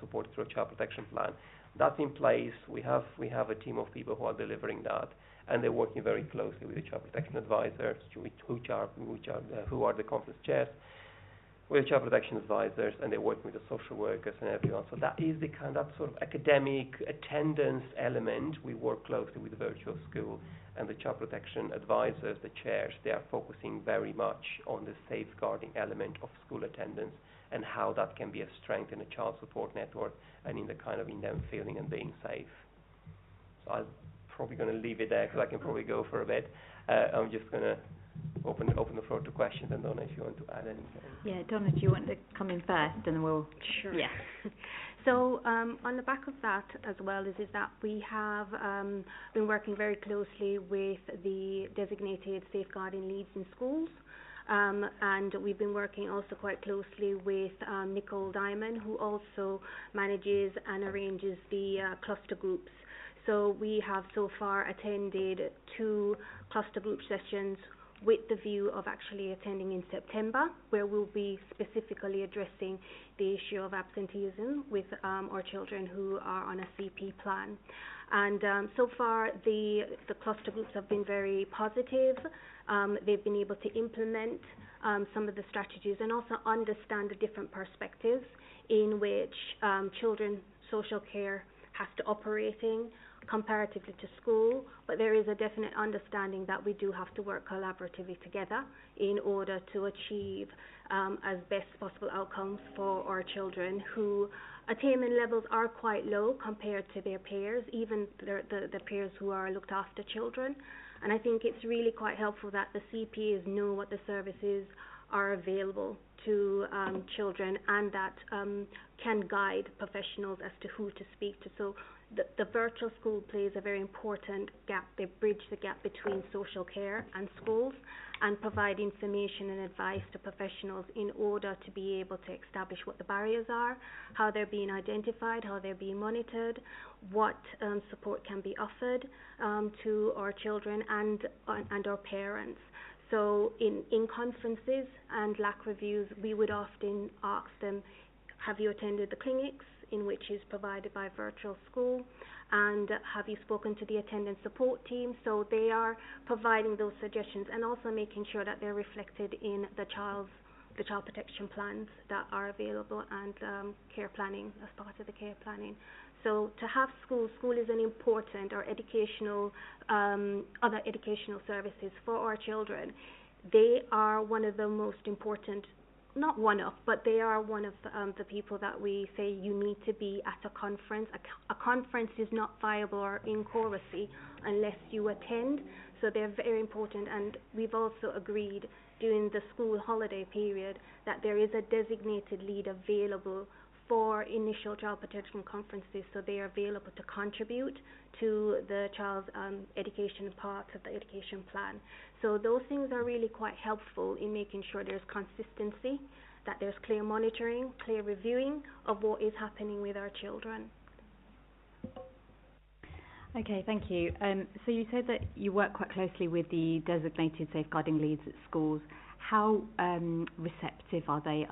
supported through a child protection plan. That's in place. We have a team of people who are delivering that, and they're working very closely with the child protection advisors, who are the conference chairs, with child protection advisors, and they're working with the social workers and everyone. So that is the kind of sort of academic attendance element. We work closely with the virtual school, and the child protection advisors, the chairs, they are focusing very much on the safeguarding element of school attendance and how that can be a strength in a child support network and in the kind of in them feeling and being safe. So I'm probably going to leave it there because I can probably go for a bit. I'm just going to open the floor to questions, and Donna, if you want to add anything. Yeah, Donna, do you want to come in first, and then we'll... Sure. Yeah. So on the back of that as well is that we have been working very closely with the designated safeguarding leads in schools, and we've been working also quite closely with Nicole Diamond, who also manages and arranges the cluster groups. So we have so far attended 2 cluster group sessions with the view of actually attending in September, where we'll be specifically addressing the issue of absenteeism with our children who are on a CP plan. And so far the cluster groups have been very positive. They've been able to implement some of the strategies and also understand the different perspectives in which children social care has to operate in comparatively to school, but there is a definite understanding that we do have to work collaboratively together in order to achieve as best possible outcomes for our children who attainment levels are quite low compared to their peers, even the peers who are looked after children. And I think it's really quite helpful that the CPs know what the services are available to children, and that can guide professionals as to who to speak to. So the virtual school plays a very important gap. They bridge the gap between social care and schools and provide information and advice to professionals in order to be able to establish what the barriers are, how they're being identified, how they're being monitored, what support can be offered to our children and our parents. So in conferences and LAC reviews, we would often ask them, have you attended the clinics in which is provided by virtual school, and have you spoken to the attendance support team? So they are providing those suggestions and also making sure that they're reflected in the child protection plans that are available and care planning as part of the care planning. So to have school is an important, or educational, other educational services for our children. They are one of the most important, not one of, but they are one of the people that we say you need to be at a conference. A conference is not viable or incuracy unless you attend. So they're very important, and we've also agreed during the school holiday period that there is a designated lead available for initial child protection conferences, so they are available to contribute to the child's education part of the education plan. So those things are really quite helpful in making sure there's consistency, that there's clear monitoring, clear reviewing of what is happening with our children. Okay, thank you. So you said that you work quite closely with the designated safeguarding leads at schools. How receptive are they?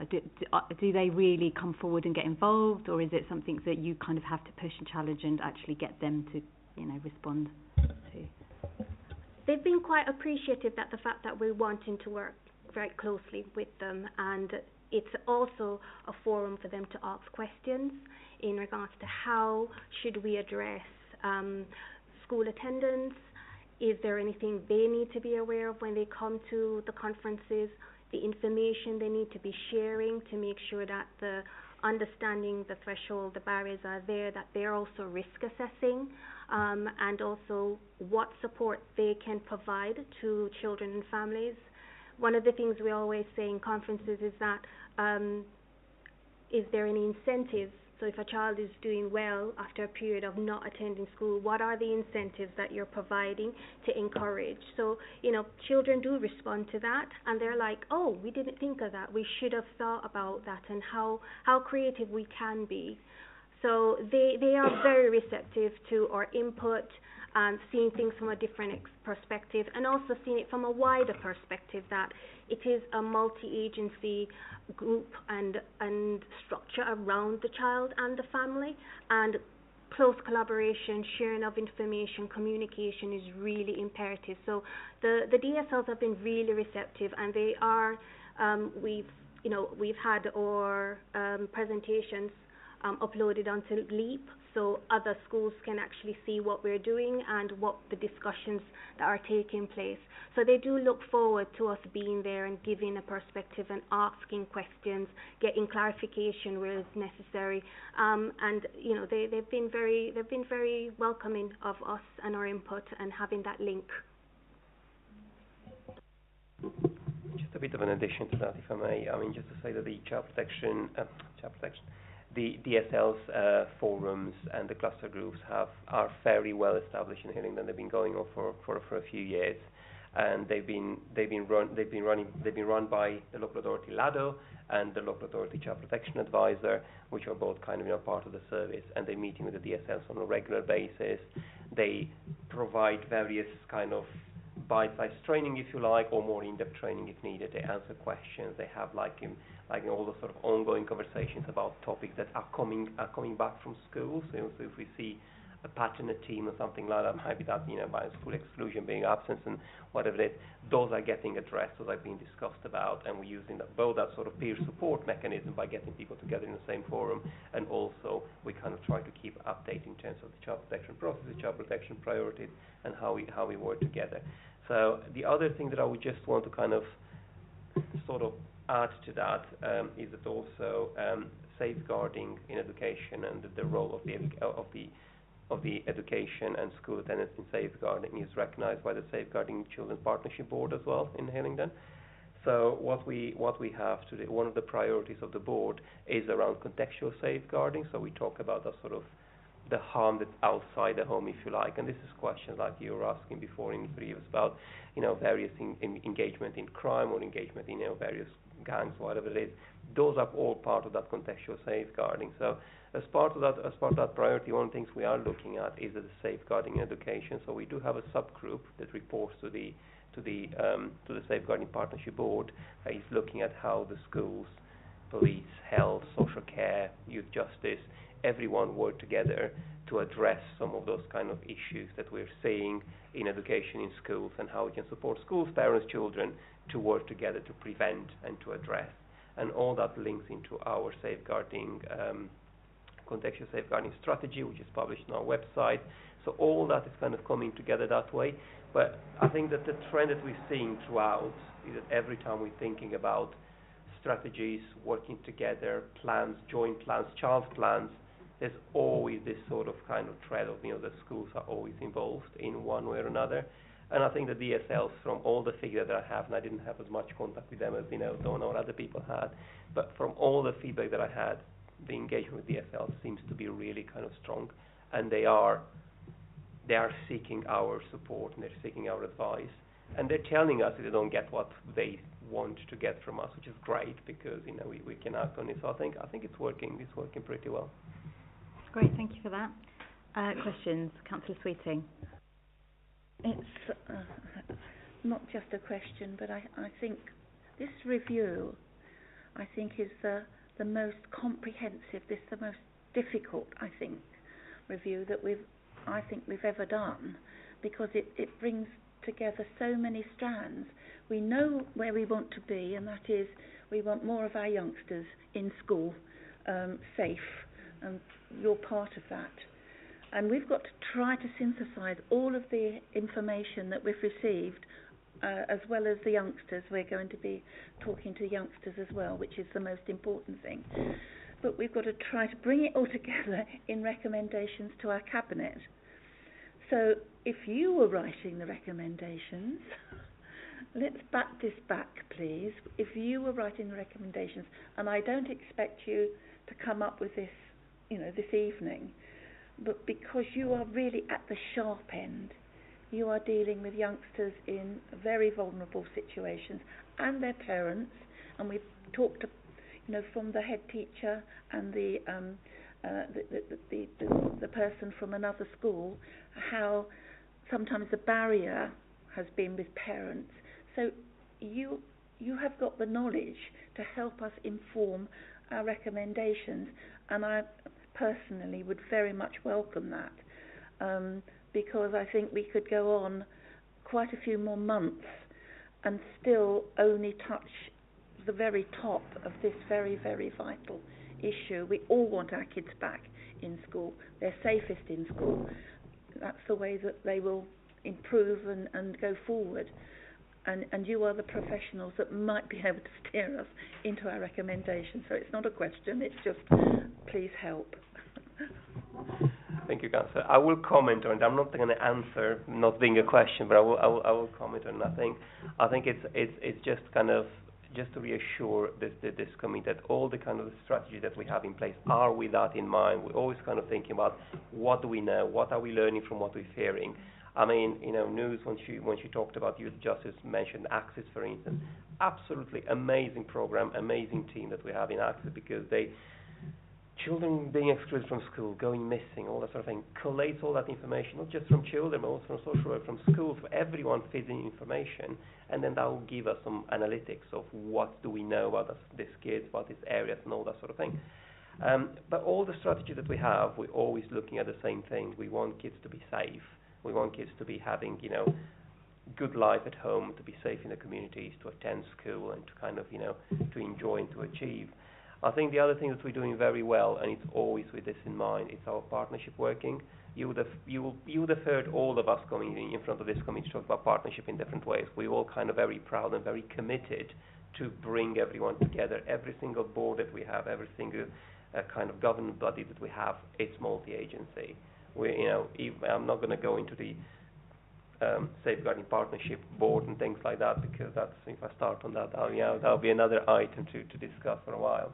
Do they really come forward and get involved, or is it something that you kind of have to push and challenge and actually get them to, respond to? They've been quite appreciative that the fact that we're wanting to work very closely with them, and it's also a forum for them to ask questions in regards to how should we address school attendance. Is there anything they need to be aware of when they come to the conferences, the information they need to be sharing to make sure that the understanding the threshold, the barriers are there, that they're also risk assessing, and also what support they can provide to children and families. One of the things we always say in conferences is that is there any incentives? So if a child is doing well after a period of not attending school, what are the incentives that you're providing to encourage? So, children do respond to that, and they're like, oh, we didn't think of that. We should have thought about that, and how creative we can be. So they are very receptive to our input, and seeing things from a different perspective, and also seeing it from a wider perspective, that it is a multi-agency group and structure around the child and the family, and close collaboration, sharing of information, communication is really imperative. So the DSLs have been really receptive, and they are, we've had our presentations uploaded onto Leap, so other schools can actually see what we're doing and what the discussions that are taking place. So they do look forward to us being there and giving a perspective and asking questions, getting clarification where it's necessary. And they've been very welcoming of us and our input and having that link. Just a bit of an addition to that, if I may. I mean, just to say that the the DSL's forums and the cluster groups are fairly well established in Hillingdon. They've been going on for a few years, and they've been run by the local authority LADO and the local authority Child Protection Advisor, which are both kind of part of the service, and they're meeting with the DSLs on a regular basis. They provide various kind of bite-sized training, if you like, or more in-depth training if needed. They answer questions. They have like all the sort of ongoing conversations about topics that are coming back from schools. So if we see a pattern, a team, or something like that, maybe that by school exclusion, being absence, and whatever it is, those are getting addressed, those are being discussed about, and we're using both that sort of peer support mechanism by getting people together in the same forum, and also we kind of try to keep update in terms of the child protection process, the child protection priorities, and how we work together. So the other thing that I would just want to kind of sort of add to that is that also safeguarding in education and the role of the education and school attendance in safeguarding is recognised by the Safeguarding Children Partnership Board as well in Hillingdon. So what we have today, one of the priorities of the board is around contextual safeguarding. So we talk about the sort of the harm that's outside the home, if you like, and this is questions like you were asking before in previous about various engagement in crime or engagement in various gangs, whatever it is. Those are all part of that contextual safeguarding. So as part of that priority, one of the things we are looking at is the safeguarding education. So we do have a subgroup that reports to the Safeguarding Partnership Board that is looking at how the schools, police, health, social care, youth justice, everyone work together to address some of those kind of issues that we're seeing in education in schools, and how we can support schools, parents, children to work together to prevent and to address. And all that links into our safeguarding, contextual safeguarding strategy, which is published on our website. So all that is kind of coming together that way. But I think that the trend that we're seeing throughout is that every time we're thinking about strategies, working together, plans, joint plans, child plans, there's always this sort of kind of thread of, the schools are always involved in one way or another. And I think the DSLs, from all the figures that I have, and I didn't have as much contact with them as, Donna or other people had, but from all the feedback that I had, the engagement with DSLs seems to be really kind of strong. And they are seeking our support, and they're seeking our advice. And they're telling us if they don't get what they want to get from us, which is great, because, we can act on it. So I think it's working pretty well. Great, thank you for that. Questions? Councillor Sweeting. It's not just a question, but I think this review, is the most comprehensive, the most difficult, review that we've ever done, because it brings together so many strands. We know where we want to be, and that is we want more of our youngsters in school, safe, and you're part of that. And we've got to try to synthesise all of the information that we've received, as well as the youngsters. We're going to be talking to youngsters as well, which is the most important thing. But we've got to try to bring it all together in recommendations to our cabinet. So if you were writing the recommendations, let's back this back, please. If you were writing the recommendations, and I don't expect you to come up with this, this evening, but because you are really at the sharp end, you are dealing with youngsters in very vulnerable situations, and their parents, and we've talked to, from the head teacher and the person from another school, how sometimes the barrier has been with parents. So you have got the knowledge to help us inform our recommendations, and personally would very much welcome that, because I think we could go on quite a few more months and still only touch the very top of this very, very vital issue. We all want our kids back in school. They're safest in school. That's the way that they will improve and go forward. And you are the professionals that might be able to steer us into our recommendations. So it's not a question, it's just please help. Thank you, Councillor. I will comment on it. I'm not going to answer, not being a question, but I will comment on it. I think it's just kind of just to reassure this committee that all the kind of strategy that we have in place are with that in mind. We're always kind of thinking about what do we know, what are we learning from what we're hearing. I mean, News, when she talked about youth justice, mentioned Access, for instance. Absolutely amazing program, amazing team that we have in Access, because children being excluded from school, going missing, all that sort of thing, collates all that information, not just from children, but also from social work, from schools, for everyone feeds in information, and then that will give us some analytics of what do we know about these kids, about these areas, and all that sort of thing. But all the strategy that we have, we're always looking at the same thing. We want kids to be safe. We want kids to be having, good life at home, to be safe in the communities, to attend school, and to kind of, to enjoy and to achieve. I think the other thing that we're doing very well, and it's always with this in mind, it's our partnership working. You would have heard all of us coming in front of this committee talk about partnership in different ways. We're all kind of very proud and very committed to bring everyone together. Every single board that we have, every single kind of government body that we have, it's multi-agency. I'm not going to go into the safeguarding partnership board and things like that, because if I start on that, that'll be another item to discuss for a while.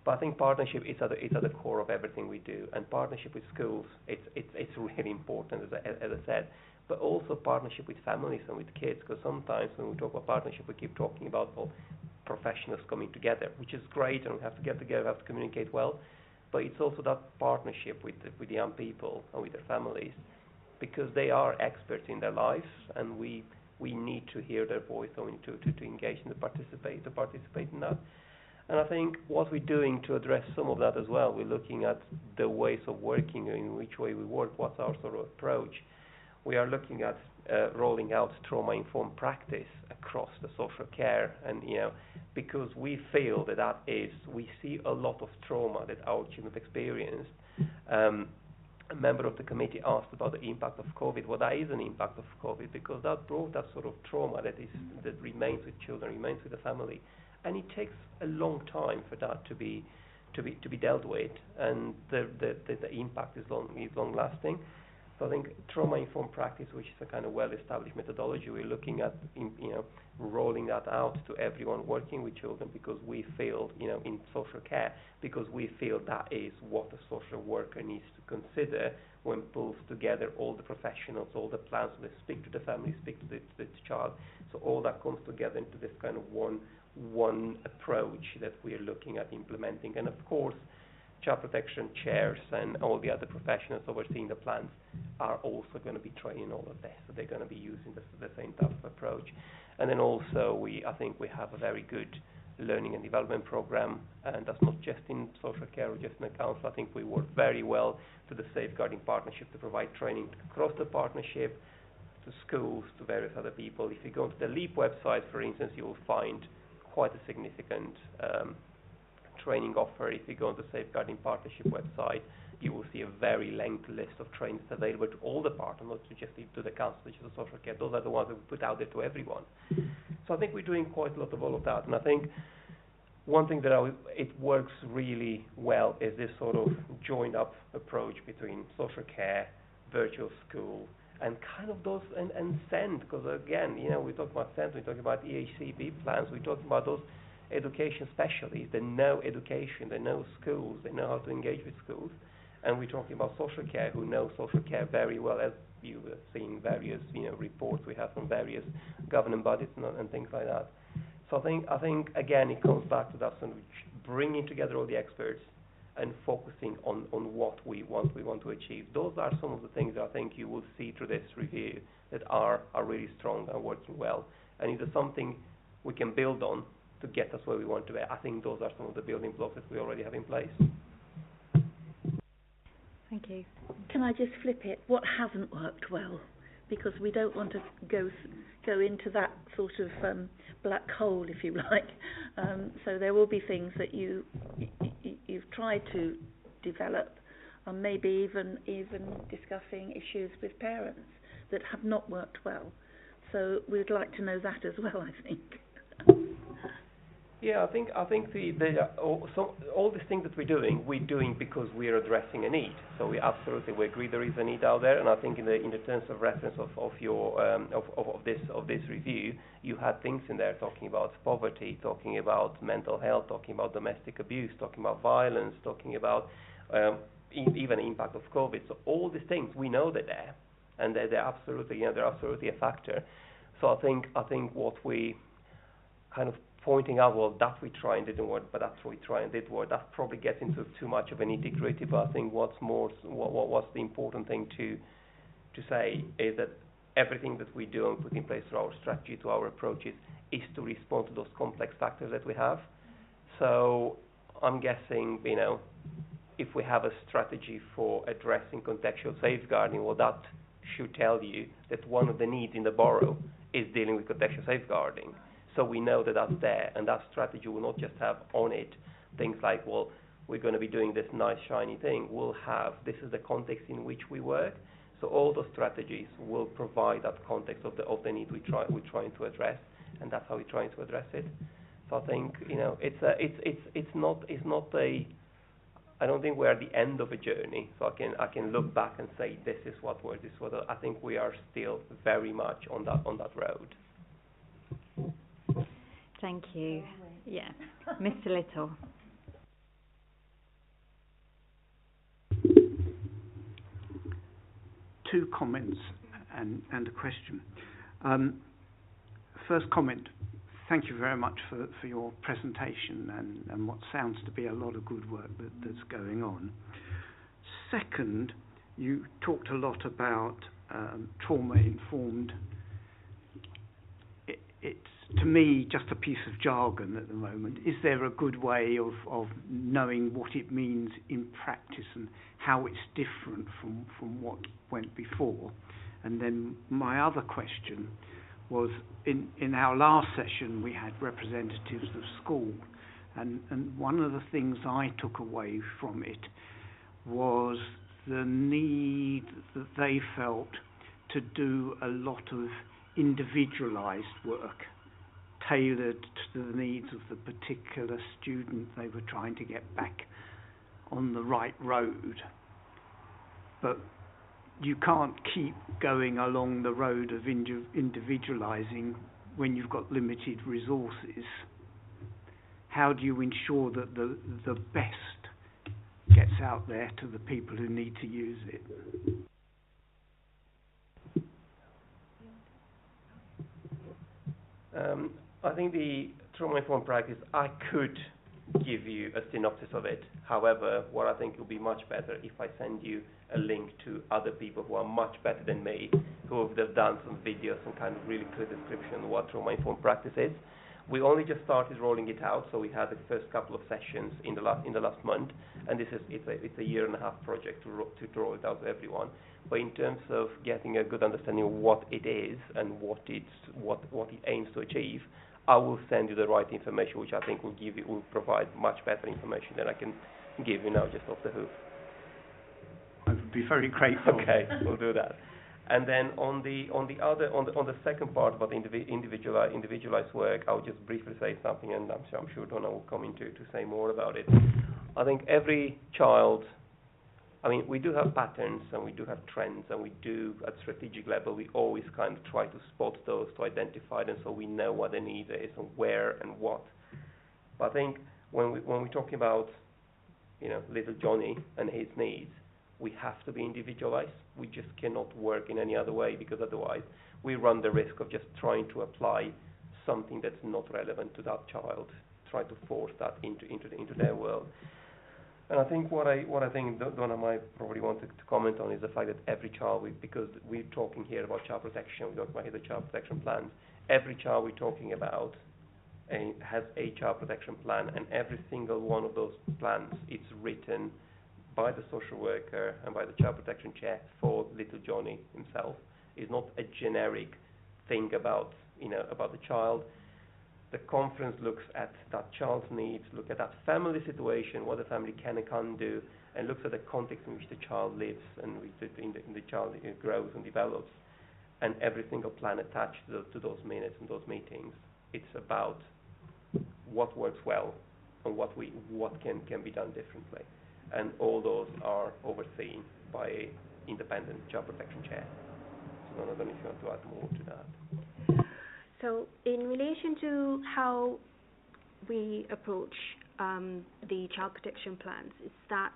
But I think partnership is at the core of everything we do, and partnership with schools, it's really important, as I said, but also partnership with families and with kids, because sometimes when we talk about partnership, we keep talking about professionals coming together, which is great, and we have to get together, we have to communicate well, but it's also that partnership with the young people and with their families, because they are experts in their lives, and we need to hear their voice, and we need to engage and to participate in that. And I think what we're doing to address some of that as well, we're looking at the ways of working, in which way we work, what's our sort of approach. We are looking at rolling out trauma-informed practice across the social care, and because we feel that we see a lot of trauma that our children have experienced. A member of the committee asked about the impact of COVID. Well, that is an impact of COVID, because that brought that sort of trauma that remains with children, remains with the family, and it takes a long time for that to be dealt with, and the impact is long lasting. So I think trauma-informed practice, which is a kind of well-established methodology, we're looking at rolling that out to everyone working with children, because we feel, in social care, because we feel that is what a social worker needs to consider when pulls together all the professionals, all the plans, they speak to the family, speak to the child. So all that comes together into this kind of one approach that we are looking at implementing. And of course, child protection chairs and all the other professionals overseeing the plans are also going to be trained in all of this, so they're going to be using the same type of approach. And then also, I think we have a very good learning and development program, and that's not just in social care or just in the council. I think we work very well to the safeguarding partnership to provide training across the partnership, to schools, to various other people. If you go to the LEAP website, for instance, you will find quite a significant training offer. If you go on the Safeguarding Partnership website, you will see a very lengthy list of trainings available to all the partners, not just to the council, which is the social care. Those are the ones that we put out there to everyone. So I think we're doing quite a lot of all of that. And I think one thing that it works really well is this sort of joined up approach between social care, virtual school, and kind of those, and SEND, because again, we're talking about SEND, we're talking about EHCP plans, we're talking about those education specialists. They know education, they know schools, they know how to engage with schools, and we're talking about social care, who know social care very well, as you have seen various reports we have from various governing bodies and things like that. So I think again it comes back to that sort of bringing together all the experts and focusing on what we want to achieve. Those are some of the things that I think you will see through this review that are really strong and working well. And if there's something we can build on to get us where we want to be, I think those are some of the building blocks that we already have in place. Thank you. Can I just flip it? What hasn't worked well? Because we don't want to go into that sort of black hole, if you like. So there will be things that you've tried to develop, and maybe even discussing issues with parents that have not worked well. So we'd like to know that as well, I think. Yeah, I think all these things that we're doing because we're addressing a need. So we agree there is a need out there, and I think in the terms of reference of this review, you had things in there talking about poverty, talking about mental health, talking about domestic abuse, talking about violence, talking about even impact of COVID. So all these things, we know they're there, and they're absolutely a factor. So I think what we kind of pointing out, well, that we try and didn't work, but that's what we try and did work. That probably gets into too much of an nitty-gritty. But I think what's the important thing to say is that everything that we do and put in place through our strategy, to our approaches, is to respond to those complex factors that we have. So I'm guessing, if we have a strategy for addressing contextual safeguarding, well, that should tell you that one of the needs in the borough is dealing with contextual safeguarding. So we know that that's there, and that strategy will not just have on it things like, well, we're going to be doing this nice shiny thing. We'll have, this is the context in which we work. So all those strategies will provide that context of the need we're trying to address, and that's how we're trying to address it. So I think it's not a. I don't think we're at the end of a journey. So I can look back and say this is what worked. This is what I think we are still very much on that road. Thank you. Yeah, Mr. Little. Two comments and a question. First comment, thank you very much for your presentation and what sounds to be a lot of good work that's going on. Second, you talked a lot about trauma-informed. It's, to me, just a piece of jargon at the moment. Is there a good way of knowing what it means in practice and how it's different from what went before? And then my other question was, in our last session we had representatives of school, and one of the things I took away from it was the need that they felt to do a lot of individualised work tailored to the needs of the particular student they were trying to get back on the right road. But you can't keep going along the road of individualising when you've got limited resources. How do you ensure that the best gets out there to the people who need to use it? I think the trauma-informed practice, I could give you a synopsis of it. However, what I think will be much better if I send you a link to other people who are much better than me, who have done some videos and kind of really clear description of what trauma-informed practice is. We only just started rolling it out, so we had the first couple of sessions in the last month, and it's a 1.5-year project to roll it out to everyone. But in terms of getting a good understanding of what it is and what it aims to achieve, I will send you the right information, which I think will provide much better information than I can give you now just off the hoof. I would be very grateful. Okay, we'll do that. And then on the second part about individualized work, I'll just briefly say something, and I'm sure Donna will come in to say more about it. I think every child, we do have patterns and we do have trends, and we do at strategic level, we always kind of try to spot those, to identify them, so we know what the need is and where and what. But I think when we're talking about little Johnny and his needs, we have to be individualized. We just cannot work in any other way, because otherwise we run the risk of just trying to apply something that's not relevant to that child, try to force that into their world. And I think what I think Donna might probably want to comment on is the fact that every child, because we're talking here about child protection, we're talking about the child protection plans. Every child we're talking about has a child protection plan, and every single one of those plans, it's written by the social worker and by the child protection chair for little Johnny himself. It's not a generic thing about the child. The conference looks at that child's needs, look at that family situation, what the family can and can't do, and looks at the context in which the child lives and which the child grows and develops. And every single plan attached to those minutes and those meetings, it's about what works well and what can be done differently. And all those are overseen by an independent child protection chair. So I don't know if you want to add more to that. So in relation to how we approach the child protection plans, is that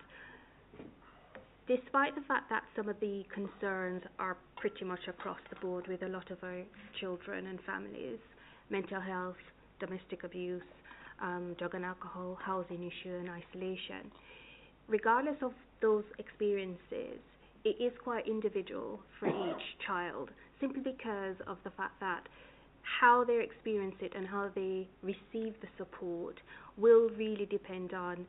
despite the fact that some of the concerns are pretty much across the board with a lot of our children and families, mental health, domestic abuse, drug and alcohol, housing issue and isolation, regardless of those experiences, it is quite individual for each child, simply because of the fact that how they experience it and how they receive the support will really depend on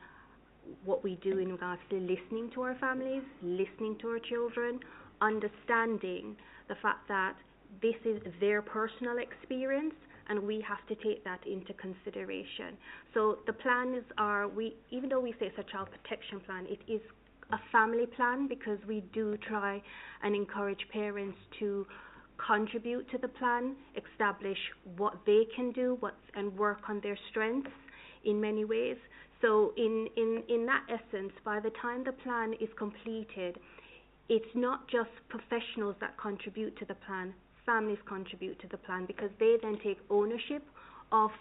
what we do in regards to listening to our families, listening to our children, understanding the fact that this is their personal experience and we have to take that into consideration. So the plans are, even though we say it's a child protection plan, it is a family plan, because we do try and encourage parents to contribute to the plan, establish what they can do, and work on their strengths in many ways. So in that essence, by the time the plan is completed, it's not just professionals that contribute to the plan, families contribute to the plan, because they then take ownership of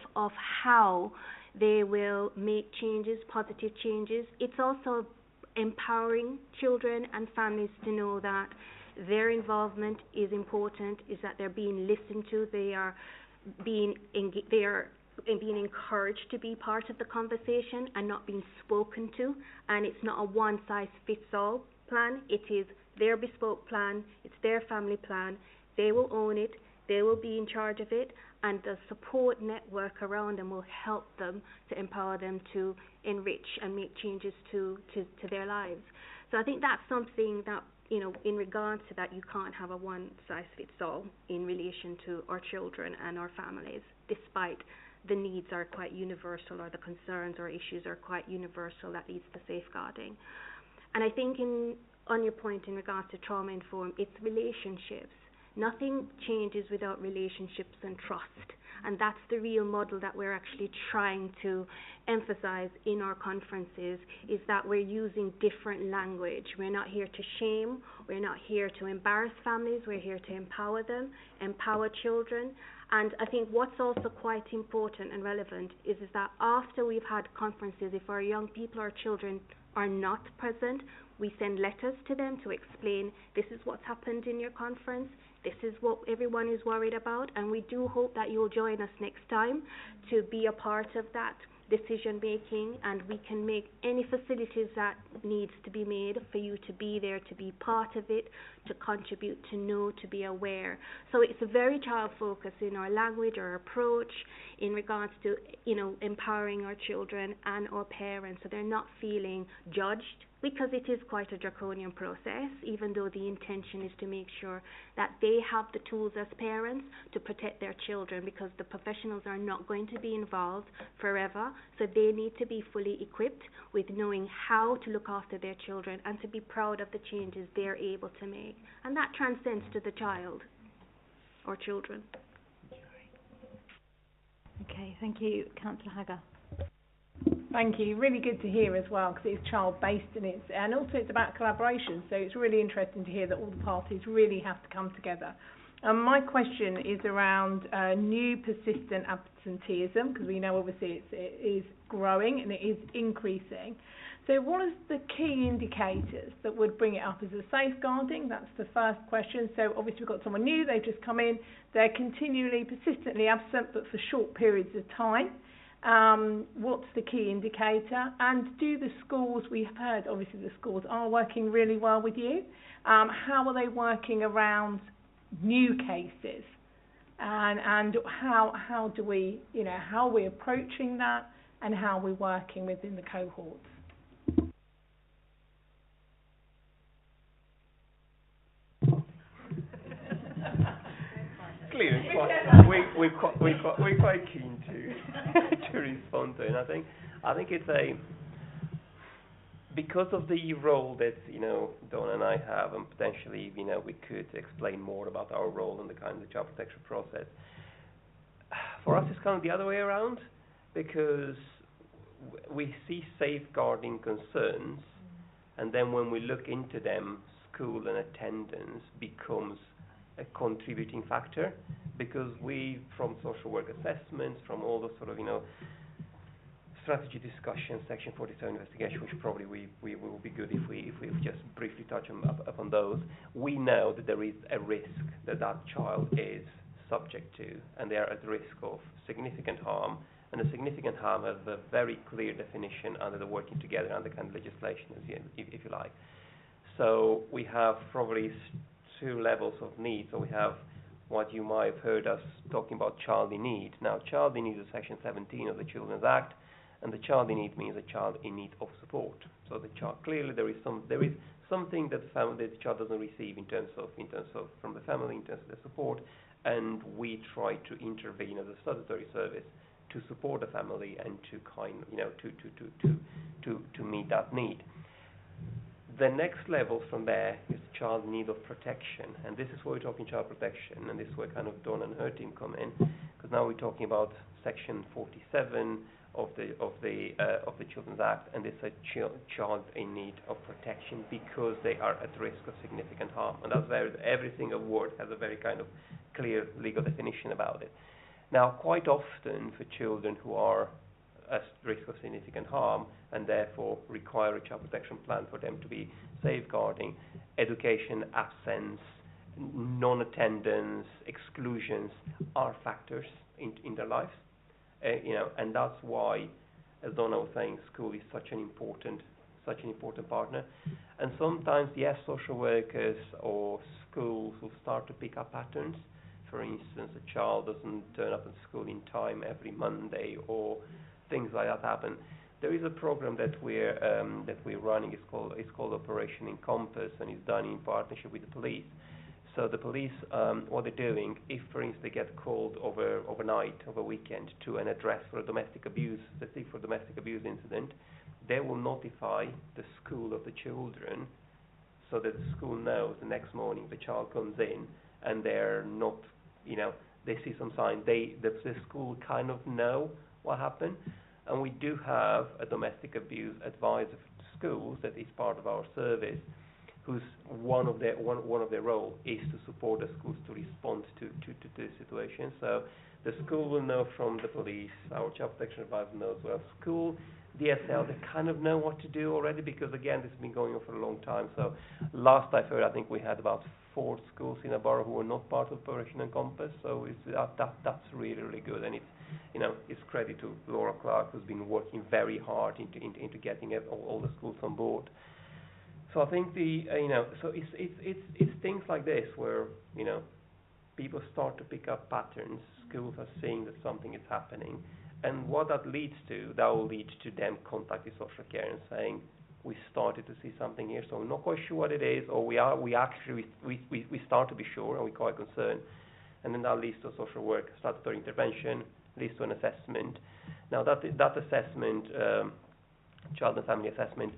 how they will make changes, positive changes. It's also empowering children and families to know that their involvement is important, is that they're being listened to, they are being encouraged to be part of the conversation and not being spoken to. And it's not a one-size-fits-all plan. It is their bespoke plan. It's their family plan. They will own it. They will be in charge of it. And the support network around them will help them to empower them to enrich and make changes to their lives. So I think that's something that, in regards to that, you can't have a one-size-fits-all in relation to our children and our families, despite the needs are quite universal, or the concerns or issues are quite universal that leads to safeguarding. And I think on your point in regards to trauma-informed, it's relationships. Nothing changes without relationships and trust. And that's the real model that we're actually trying to emphasize in our conferences, is that we're using different language. We're not here to shame. We're not here to embarrass families. We're here to empower them, empower children. And I think what's also quite important and relevant is that after we've had conferences, if our young people or children are not present, we send letters to them to explain, this is what's happened in your conference, this is what everyone is worried about, and we do hope that you'll join us next time to be a part of that decision making, and we can make any facilities that needs to be made for you to be there, to be part of it, to contribute, to know, to be aware. So it's a very child focused in our language, our approach in regards to empowering our children and our parents, so they're not feeling judged, because it is quite a draconian process, even though the intention is to make sure that they have the tools as parents to protect their children, because the professionals are not going to be involved forever, so they need to be fully equipped with knowing how to look after their children and to be proud of the changes they're able to make. And that transcends to the child or children. Okay, thank you. Councillor Hager. Thank you. Really good to hear as well, because it's child-based and also it's about collaboration. So it's really interesting to hear that all the parties really have to come together. My question is around new persistent absenteeism, because we know obviously it is growing and it is increasing. So what are the key indicators that would bring it up as a safeguarding? That's the first question. So obviously we've got someone new, they've just come in, they're continually, persistently absent, but for short periods of time. What's the key indicator? And do the schools, we have heard obviously the schools are working really well with you. How are they working around new cases? And how do we, how are we approaching that, and how are we working within the cohorts? we're quite keen to respond to it. And I think it's because of the role that Donna and I have, and potentially we could explain more about our role in the kind of the child protection process. For us, it's kind of the other way around, because we see safeguarding concerns, and then when we look into them, school and attendance becomes a contributing factor, because we, from social work assessments, from all the sort of strategy discussion, Section 47 investigation, which probably we will be good if we just briefly touch upon those. We know that there is a risk that child is subject to, and they are at risk of significant harm, and the significant harm has a very clear definition under the working together under kind of legislation, if you like. So we have probably two levels of need. So we have what you might have heard us talking about child in need. Now, child in need is Section 17 of the Children's Act, and the child in need means a child in need of support. So the child, clearly there is something that the child doesn't receive in terms of from the family, in terms of the support, and we try to intervene as a statutory service to support the family and to to meet that need. The next level from there is child in need of protection, and this is where we're talking child protection, and this is where kind of Dawn and her team come in, because now we're talking about Section 47 of the Children's Act, and it's a child in need of protection because they are at risk of significant harm, and that's every single word has a very kind of clear legal definition about it. Now, quite often for children who are at risk of significant harm and therefore require a child protection plan for them to be safeguarding, education, absence, non-attendance, exclusions are factors in their lives. And that's why, as Donna was saying, school is such an important partner. And sometimes, yes, social workers or schools will start to pick up patterns. For instance, a child doesn't turn up at school in time every Monday, or things like that happen. There is a program that we're running. It's called Operation Encompass, and it's done in partnership with the police. So the police, what they're doing, if for instance they get called overnight, over weekend, to an address for a domestic abuse, incident, they will notify the school of the children, so that the school knows the next morning the child comes in and they're not, they see some sign. The school kind of know what happened, and we do have a domestic abuse advisor for schools that is part of our service, whose one of their role is to support the schools to respond to this situation. So the school will know from the police, our child protection advisor knows well. School, DSL, they kind of know what to do already, because again, this has been going on for a long time. So last I heard, I think we had about 4 schools in a borough who were not part of Operation Encompass. So that's really, really good, and it's credit to Laura Clark, who's been working very hard into getting all the schools on board. So I think so it's things like this where people start to pick up patterns. Schools are seeing that something is happening, and what that leads to, that will lead to them contacting social care and saying, we started to see something here, so we're not quite sure what it is, or we start to be sure, and we're quite concerned, and then that leads to social work, statutory intervention, leads to an assessment. Now that assessment, child and family assessment,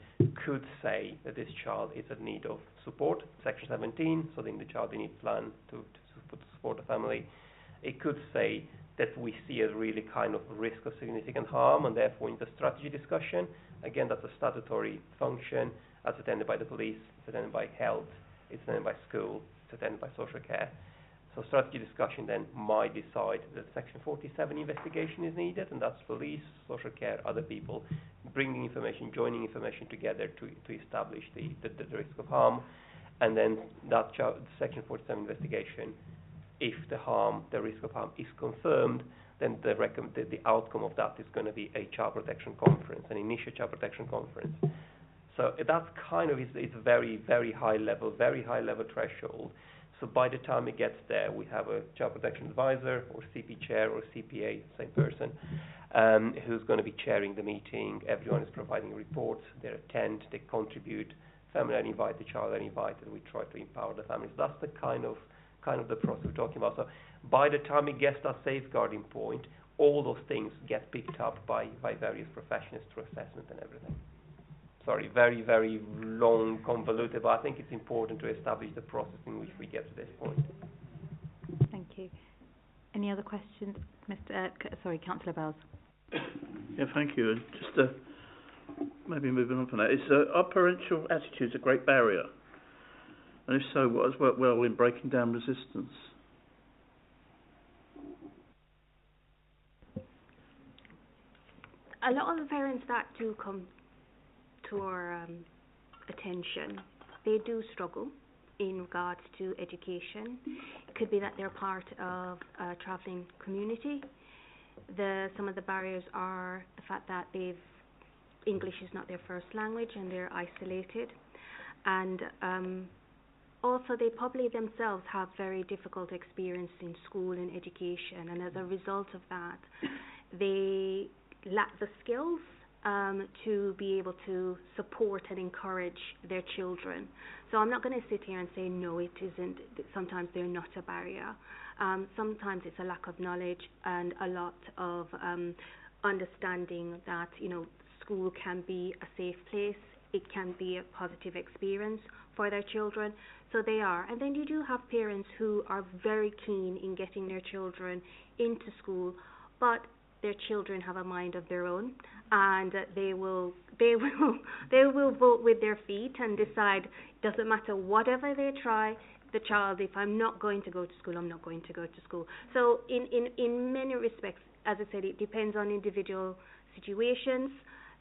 could say that this child is in need of support, Section 17, so then the child in need plan to support the family. It could say that we see a really kind of risk of significant harm, and therefore in the strategy discussion, again, that's a statutory function, as attended by the police, it's attended by health, it's attended by school, it's attended by social care. So strategy discussion then might decide that Section 47 investigation is needed, and that's police, social care, other people, bringing information, joining information together to establish the risk of harm. And then that Section 47 investigation, if the risk of harm is confirmed, then the outcome of that is going to be a child protection conference, an initial child protection conference. So that's kind of it's a very, very high level threshold. So by the time it gets there, we have a child protection advisor or CP chair or CPA, same person, who's going to be chairing the meeting. Everyone is providing reports. They attend, they contribute. Family are invited, child are invited. We try to empower the families. That's the kind of kind of the process we're talking about. So by the time it gets to that safeguarding point, all those things get picked up by various professionals through assessment and everything. Sorry, very, very long, convoluted, but I think it's important to establish the process in which we get to this point. Thank you. Any other questions, Councillor Bells? Yeah, thank you. And just maybe moving on from that, are parental attitudes a great barrier? And if so, what has worked well in breaking down resistance? A lot of the parents that do come to our attention, they do struggle in regards to education. It could be that they're part of a travelling community. Some of the barriers are the fact that English is not their first language and they're isolated. And also they probably themselves have very difficult experience in school and education, and as a result of that, they lack the skills to be able to support and encourage their children. So I'm not going to sit here and say no, it isn't. Sometimes they're not a barrier. Sometimes it's a lack of knowledge and a lot of understanding that, school can be a safe place. It can be a positive experience for their children. So they are. And then you do have parents who are very keen in getting their children into school, but their children have a mind of their own, and they will vote with their feet and decide, doesn't matter whatever they try, the child, if I'm not going to go to school, I'm not going to go to school. So in many respects, as I said, it depends on individual situations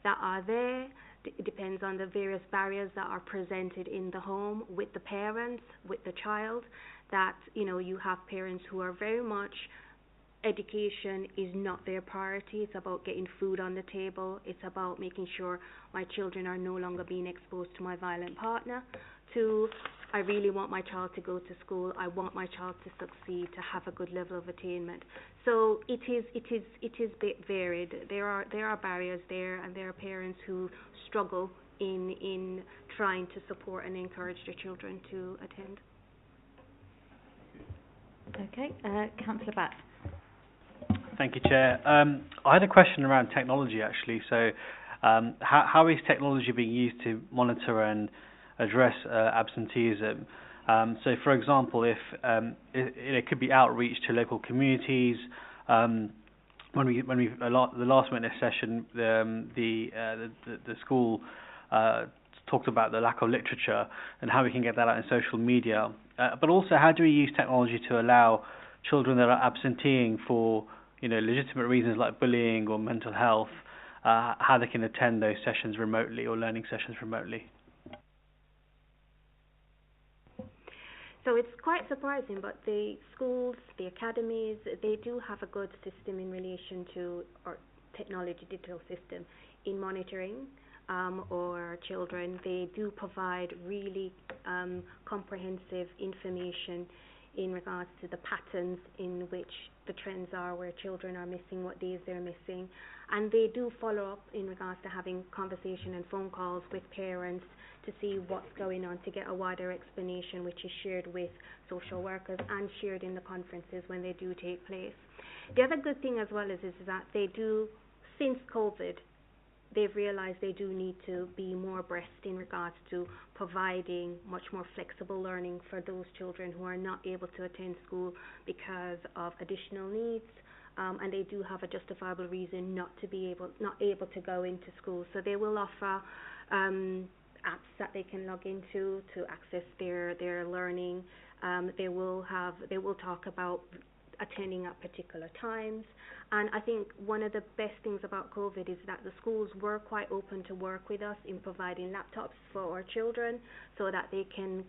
that are there. It depends on the various barriers that are presented in the home with the parents, with the child, that, you have parents who are very much education is not their priority. It's about getting food on the table. It's about making sure my children are no longer being exposed to my violent partner. To, I really want my child to go to school. I want my child to succeed, to have a good level of attainment. So it is varied. There are barriers there, and there are parents who struggle in trying to support and encourage their children to attend. Okay, Councillor Batt. Thank you, Chair. I had a question around technology, actually. So how is technology being used to monitor and address absenteeism? So, for example, if it could be outreach to local communities. When we the last witness session, the school talked about the lack of literature and how we can get that out in social media. But also, how do we use technology to allow children that are absenteeing for legitimate reasons like bullying or mental health, how they can attend those sessions remotely or learning sessions remotely? So it's quite surprising, but the schools, the academies, they do have a good system in relation to our technology digital system in monitoring our children. They do provide really comprehensive information in regards to the patterns in which the trends are, where children are missing, what days they're missing. And they do follow up in regards to having conversation and phone calls with parents to see what's going on, to get a wider explanation, which is shared with social workers and shared in the conferences when they do take place. The other good thing as well is that they do, since COVID, they've realized they do need to be more abreast in regards to providing much more flexible learning for those children who are not able to attend school because of additional needs, and they do have a justifiable reason not able to go into school. So they will offer apps that they can log into to access their learning. They will talk about attending at particular times. And I think one of the best things about COVID is that the schools were quite open to work with us in providing laptops for our children so that they can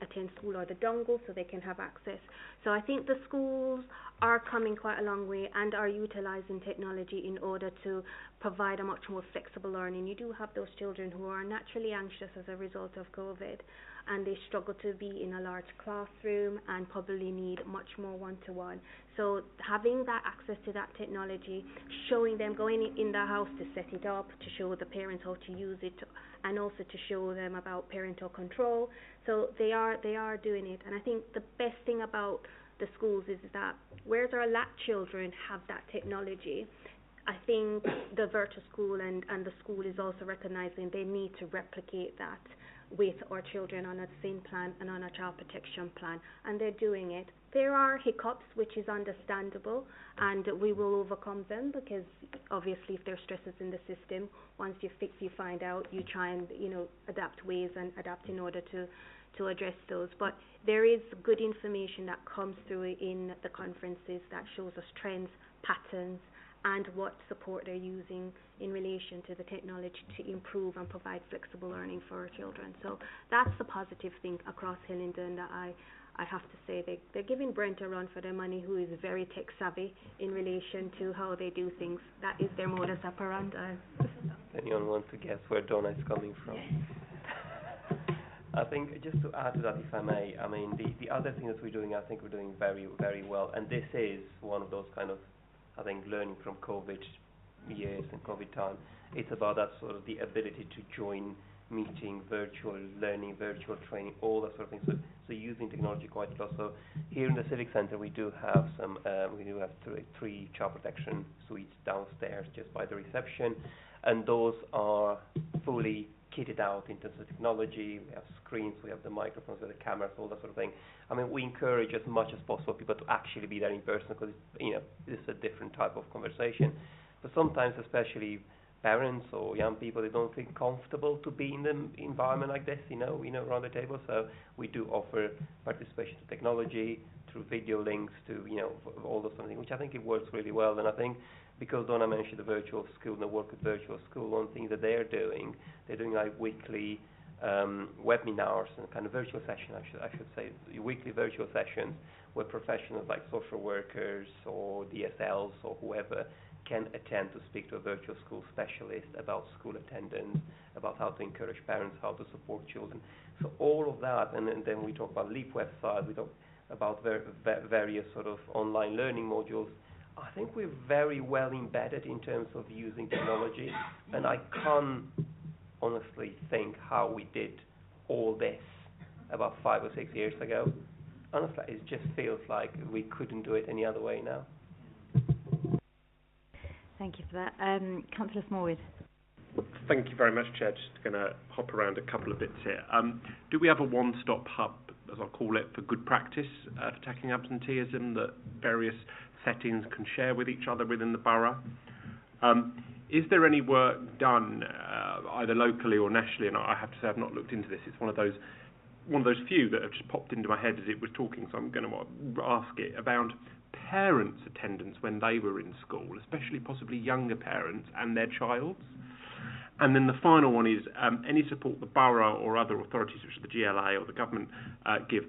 attend school, or the dongle so they can have access. So I think the schools are coming quite a long way and are utilizing technology in order to provide a much more flexible learning. You do have those children who are naturally anxious as a result of COVID, and they struggle to be in a large classroom and probably need much more one-to-one. So having that access to that technology, showing them, going in the house to set it up, to show the parents how to use it, and also to show them about parental control. So they are doing it. And I think the best thing about the schools is that whereas our LAT children have that technology, I think the virtual school and the school is also recognizing they need to replicate that with our children on a SIN plan and on a child protection plan, and they're doing it. There are hiccups, which is understandable, and we will overcome them, because obviously if there's stresses in the system, once you find out, you try and adapt ways and adapt in order to address those. But there is good information that comes through in the conferences that shows us trends, patterns, and what support they're using in relation to the technology to improve and provide flexible learning for our children. So that's the positive thing across Hillingdon that I have to say. They're giving Brent a run for their money, who is very tech savvy in relation to how they do things. That is their modus operandi. Anyone want to guess where Donna is coming from? I think just to add to that, if I may, I mean, the other thing that we're doing, I think we're doing very, very well, and this is one of those kind of, I think, learning from COVID years and COVID time. It's about that sort of the ability to join meeting, virtual learning, virtual training, all that sort of things. So using technology quite a lot. So here in the Civic Centre, we do have three child protection suites downstairs just by the reception, and those are fully kitted out in terms of technology. We have screens, we have the microphones, we have the cameras, all that sort of thing. I mean, we encourage as much as possible people to actually be there in person, because this is a different type of conversation. But sometimes, especially parents or young people, they don't feel comfortable to be in an environment like this, around the table. So we do offer participation to technology through video links to, all those sort of things, which I think it works really well. And I think because Donna mentioned the virtual school and the work with virtual school, one thing that they're doing like weekly webinars and kind of virtual sessions, I should say, weekly virtual sessions where professionals like social workers or DSLs or whoever can attend to speak to a virtual school specialist about school attendance, about how to encourage parents, how to support children. So all of that, and then we talk about LEAP website, we talk about various sort of online learning modules. I think we're very well embedded in terms of using technology, and I can't honestly think how we did all this about 5 or 6 years ago. Honestly, it just feels like we couldn't do it any other way now. Thank you for that. Councillor Smallwood. Thank you very much, Chair. Just going to hop around a couple of bits here. Do we have a one-stop hub, as I'll call it, for good practice for tackling absenteeism that various settings can share with each other within the borough? Is there any work done either locally or nationally? And I have to say I've not looked into this. It's one of those few that have just popped into my head as it was talking, so I'm going to ask it about parents' attendance when they were in school, especially possibly younger parents and their childs. And then the final one is any support the borough or other authorities, such as the GLA or the government, give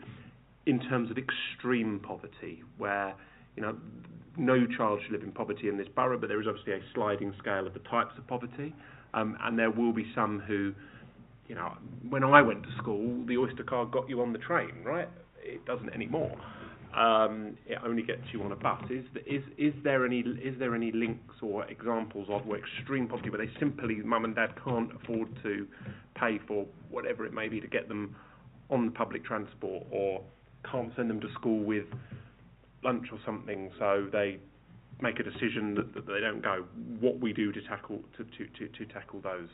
in terms of extreme poverty, where no child should live in poverty in this borough, but there is obviously a sliding scale of the types of poverty, and there will be some who, when I went to school, the Oyster card got you on the train, right? It doesn't anymore. It only gets you on a bus. Is there any links or examples of where extreme poverty, where they simply, mum and dad can't afford to pay for whatever it may be to get them on the public transport, or can't send them to school with lunch or something, so they make a decision that they don't go? What we do to tackle those?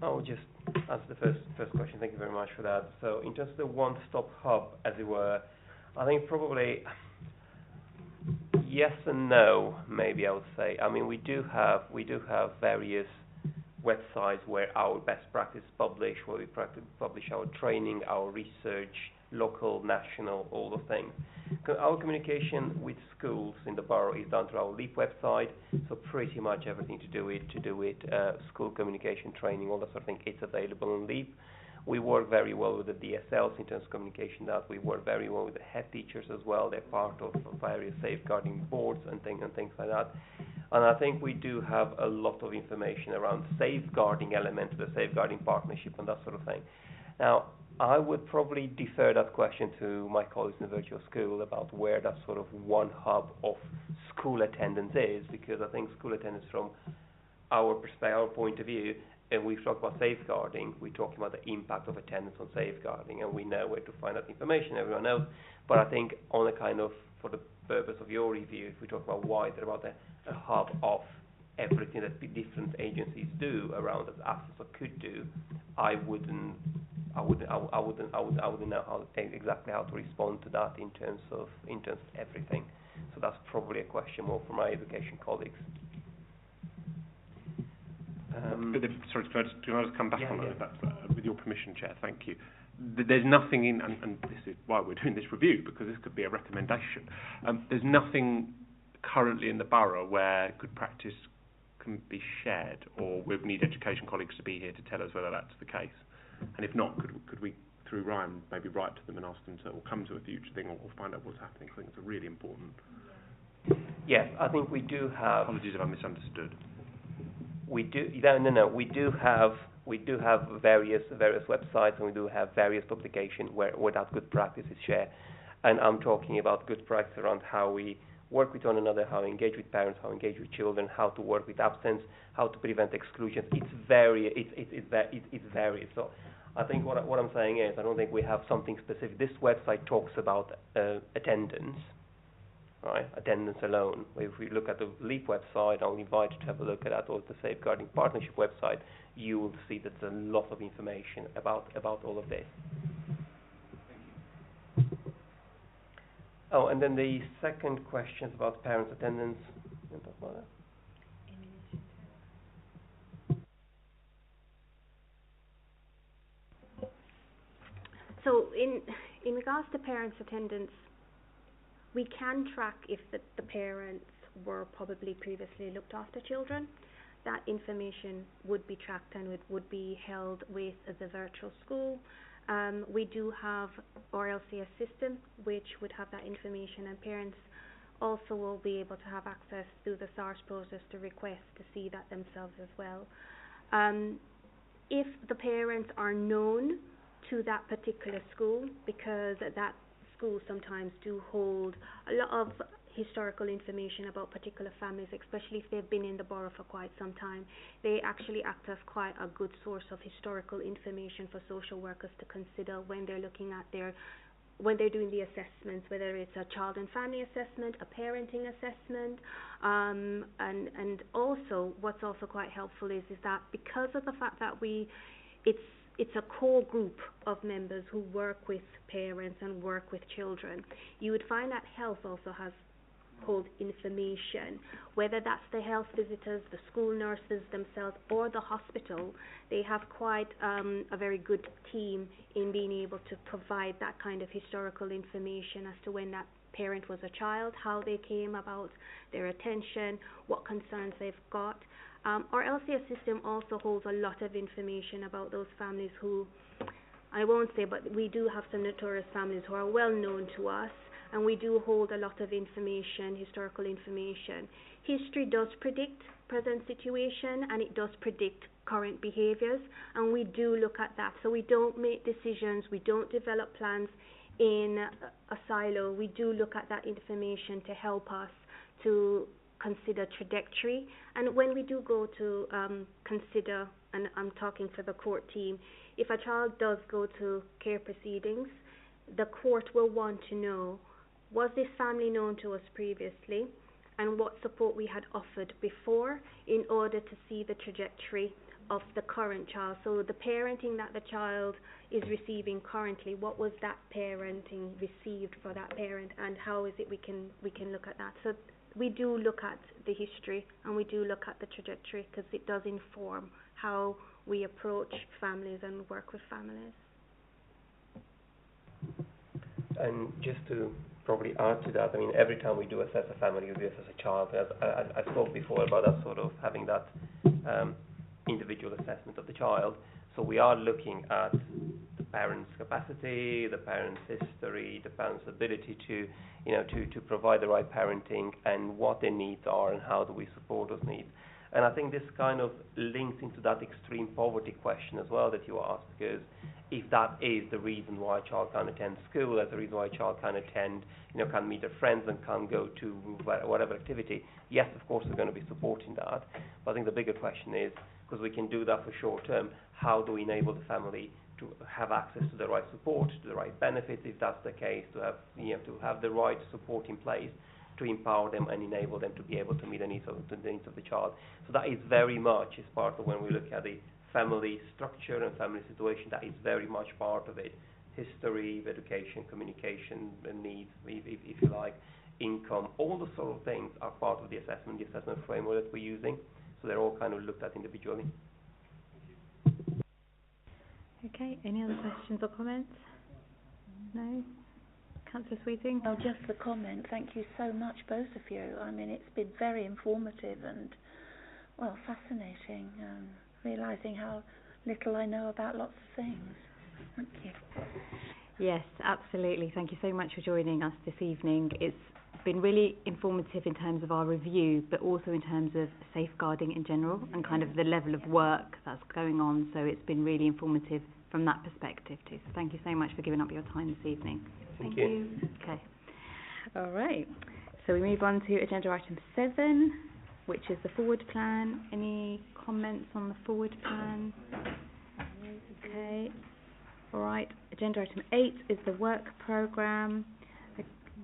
I'll just answer the first question. Thank you very much for that. So in terms of the one-stop hub, as it were, I think probably yes and no, maybe I would say. I mean, we do have various websites where our best practice is published, where we publish our training, our research, local, national, all those things. Our communication with schools in the borough is done through our LEAP website, so pretty much everything to do with school communication training, all that sort of thing, it's available on LEAP. We work very well with the DSLs in terms of communication. That we work very well with the head teachers as well. They're part of various safeguarding boards and things like that. And I think we do have a lot of information around safeguarding elements, the safeguarding partnership and that sort of thing. Now, I would probably defer that question to my colleagues in the virtual school about where that sort of one hub of school attendance is, because I think school attendance from our perspective, our point of view, and we've talked about safeguarding, we're talking about the impact of attendance on safeguarding, and we know where to find that information, everyone knows. But I think on a kind of, for the purpose of your review, if we talk about wider, about a hub of everything that the different agencies do around that access or could do, I wouldn't know exactly how to respond to that in terms of everything. So that's probably a question more for my education colleagues. Sorry, can I just come back on that? With your permission, Chair, thank you. There's nothing in, and this is why we're doing this review, because this could be a recommendation. There's nothing currently in the borough where good practice can be shared, or we need education colleagues to be here to tell us whether that's the case. And if not, could we, through Ryan, maybe write to them and ask them to, or come to a future thing, or find out what's happening? I think it's a really important. Yes, I think we do have. Apologies if I misunderstood. We do. No. We do have various websites, and we do have various publications where that good practice is shared. And I'm talking about good practice around how we work with one another, how we engage with parents, how we engage with children, how to work with absence, how to prevent exclusions. It's varied. So I think what I'm saying is, I don't think we have something specific. This website talks about attendance, right? Attendance alone. If we look at the LEAP website, I'll invite you to have a look at that, or the Safeguarding Partnership website. You will see that there's a lot of information about all of this. Oh, and then the second question is about parents' attendance. You want to talk about that? So in regards to parents' attendance, we can track if the parents were probably previously looked after children. That information would be tracked and it would be held with the virtual school. We do have our LCS system, which would have that information, and parents also will be able to have access through the SARS process to request to see that themselves as well. If the parents are known to that particular school, because that school sometimes do hold a lot of historical information about particular families, especially if they've been in the borough for quite some time. They actually act as quite a good source of historical information for social workers to consider when they're looking at when they're doing the assessments, whether it's a child and family assessment, a parenting assessment, and also what's also quite helpful is that because of the fact that it's a core group of members who work with parents and work with children, you would find that health also has hold information, whether that's the health visitors, the school nurses themselves, or the hospital. They have quite a very good team in being able to provide that kind of historical information as to when that parent was a child, how they came about their attention, what concerns they've got. Our LCS system also holds a lot of information about those families who, I won't say, but we do have some notorious families who are well known to us, and we do hold a lot of information, historical information. History does predict present situation, and it does predict current behaviours, and we do look at that. So we don't make decisions, we don't develop plans in a silo. We do look at that information to help us to consider trajectory. And when we do go to consider, and I'm talking for the court team, if a child does go to care proceedings, the court will want to know, was this family known to us previously, and what support we had offered before in order to see the trajectory of the current child. So the parenting that the child is receiving currently, what was that parenting received for that parent, and how is it we can look at that. So we do look at the history, and we do look at the trajectory, because it does inform how we approach families and work with families. And just to probably add to that, I mean, every time we do assess a family, we do assess a child. I spoke before about that sort of having that individual assessment of the child. So we are looking at parents' capacity, the parents' history, the parents' ability to, to provide the right parenting, and what their needs are, and how do we support those needs. And I think this kind of links into that extreme poverty question as well that you asked, because if that is the reason why a child can't attend school, that's the reason why a child can't attend, can't meet their friends and can't go to whatever activity, yes, of course, we're going to be supporting that. But I think the bigger question is, because we can do that for short term, how do we enable the family to have access to the right support, to the right benefits, if that's the case, to have, to have the right support in place, to empower them and enable them to be able to meet the needs of the child. So that is very much is part of when we look at the family structure and family situation, that is very much part of it. History, education, communication, needs, if you like, income, all those sort of things are part of the assessment framework that we're using. So they're all kind of looked at individually. Okay, any other questions or comments? No? Councillor Sweeting? Oh, just the comment. Thank you so much, both of you. I mean, it's been very informative and, well, fascinating. Realising how little I know about lots of things. Thank you. Yes, absolutely. Thank you so much for joining us this evening. It's been really informative in terms of our review, but also in terms of safeguarding in general and kind of the level of work that's going on. So it's been really informative from that perspective too. So thank you so much for giving up your time this evening. Thank you. Okay. All right. So we move on to agenda item 7, which is the forward plan. Any comments on the forward plan? Okay. All right. Agenda item 8 is the work programme.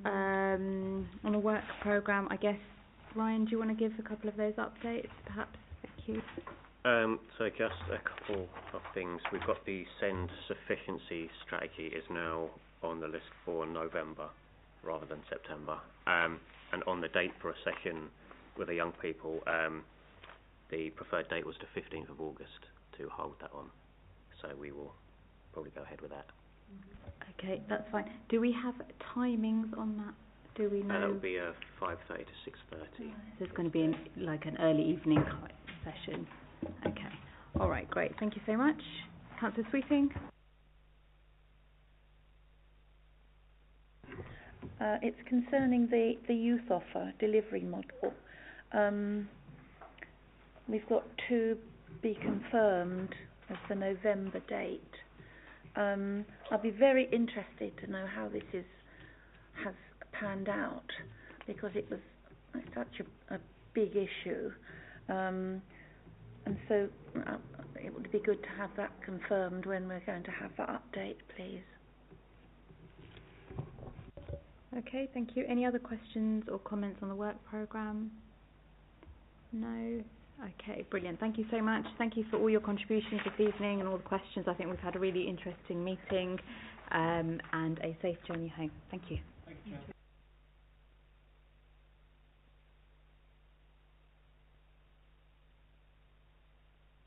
On the work programme, I guess, Ryan, do you want to give a couple of those updates, perhaps? Thank you. So just a couple of things. We've got the SEND sufficiency strategy is now on the list for November rather than September. And on the date for a session with the young people, the preferred date was the 15th of August to hold that on. So we will probably go ahead with that. Okay, that's fine. Do we have timings on that? Do we know? That will be a 5:30 to 6:30. So it's going to be like an early evening session. Okay. All right, great. Thank you so much. Councillor Sweeting? It's concerning the youth offer delivery model. We've got to be confirmed as the November date. I'll be very interested to know how this has panned out, because it was such a big issue, and so it would be good to have that confirmed when we're going to have that update, please. Okay, thank you. Any other questions or comments on the work programme? No? Okay, brilliant. Thank you so much. Thank you for all your contributions this evening and all the questions. I think we've had a really interesting meeting, and a safe journey home. Thank you. Thank you.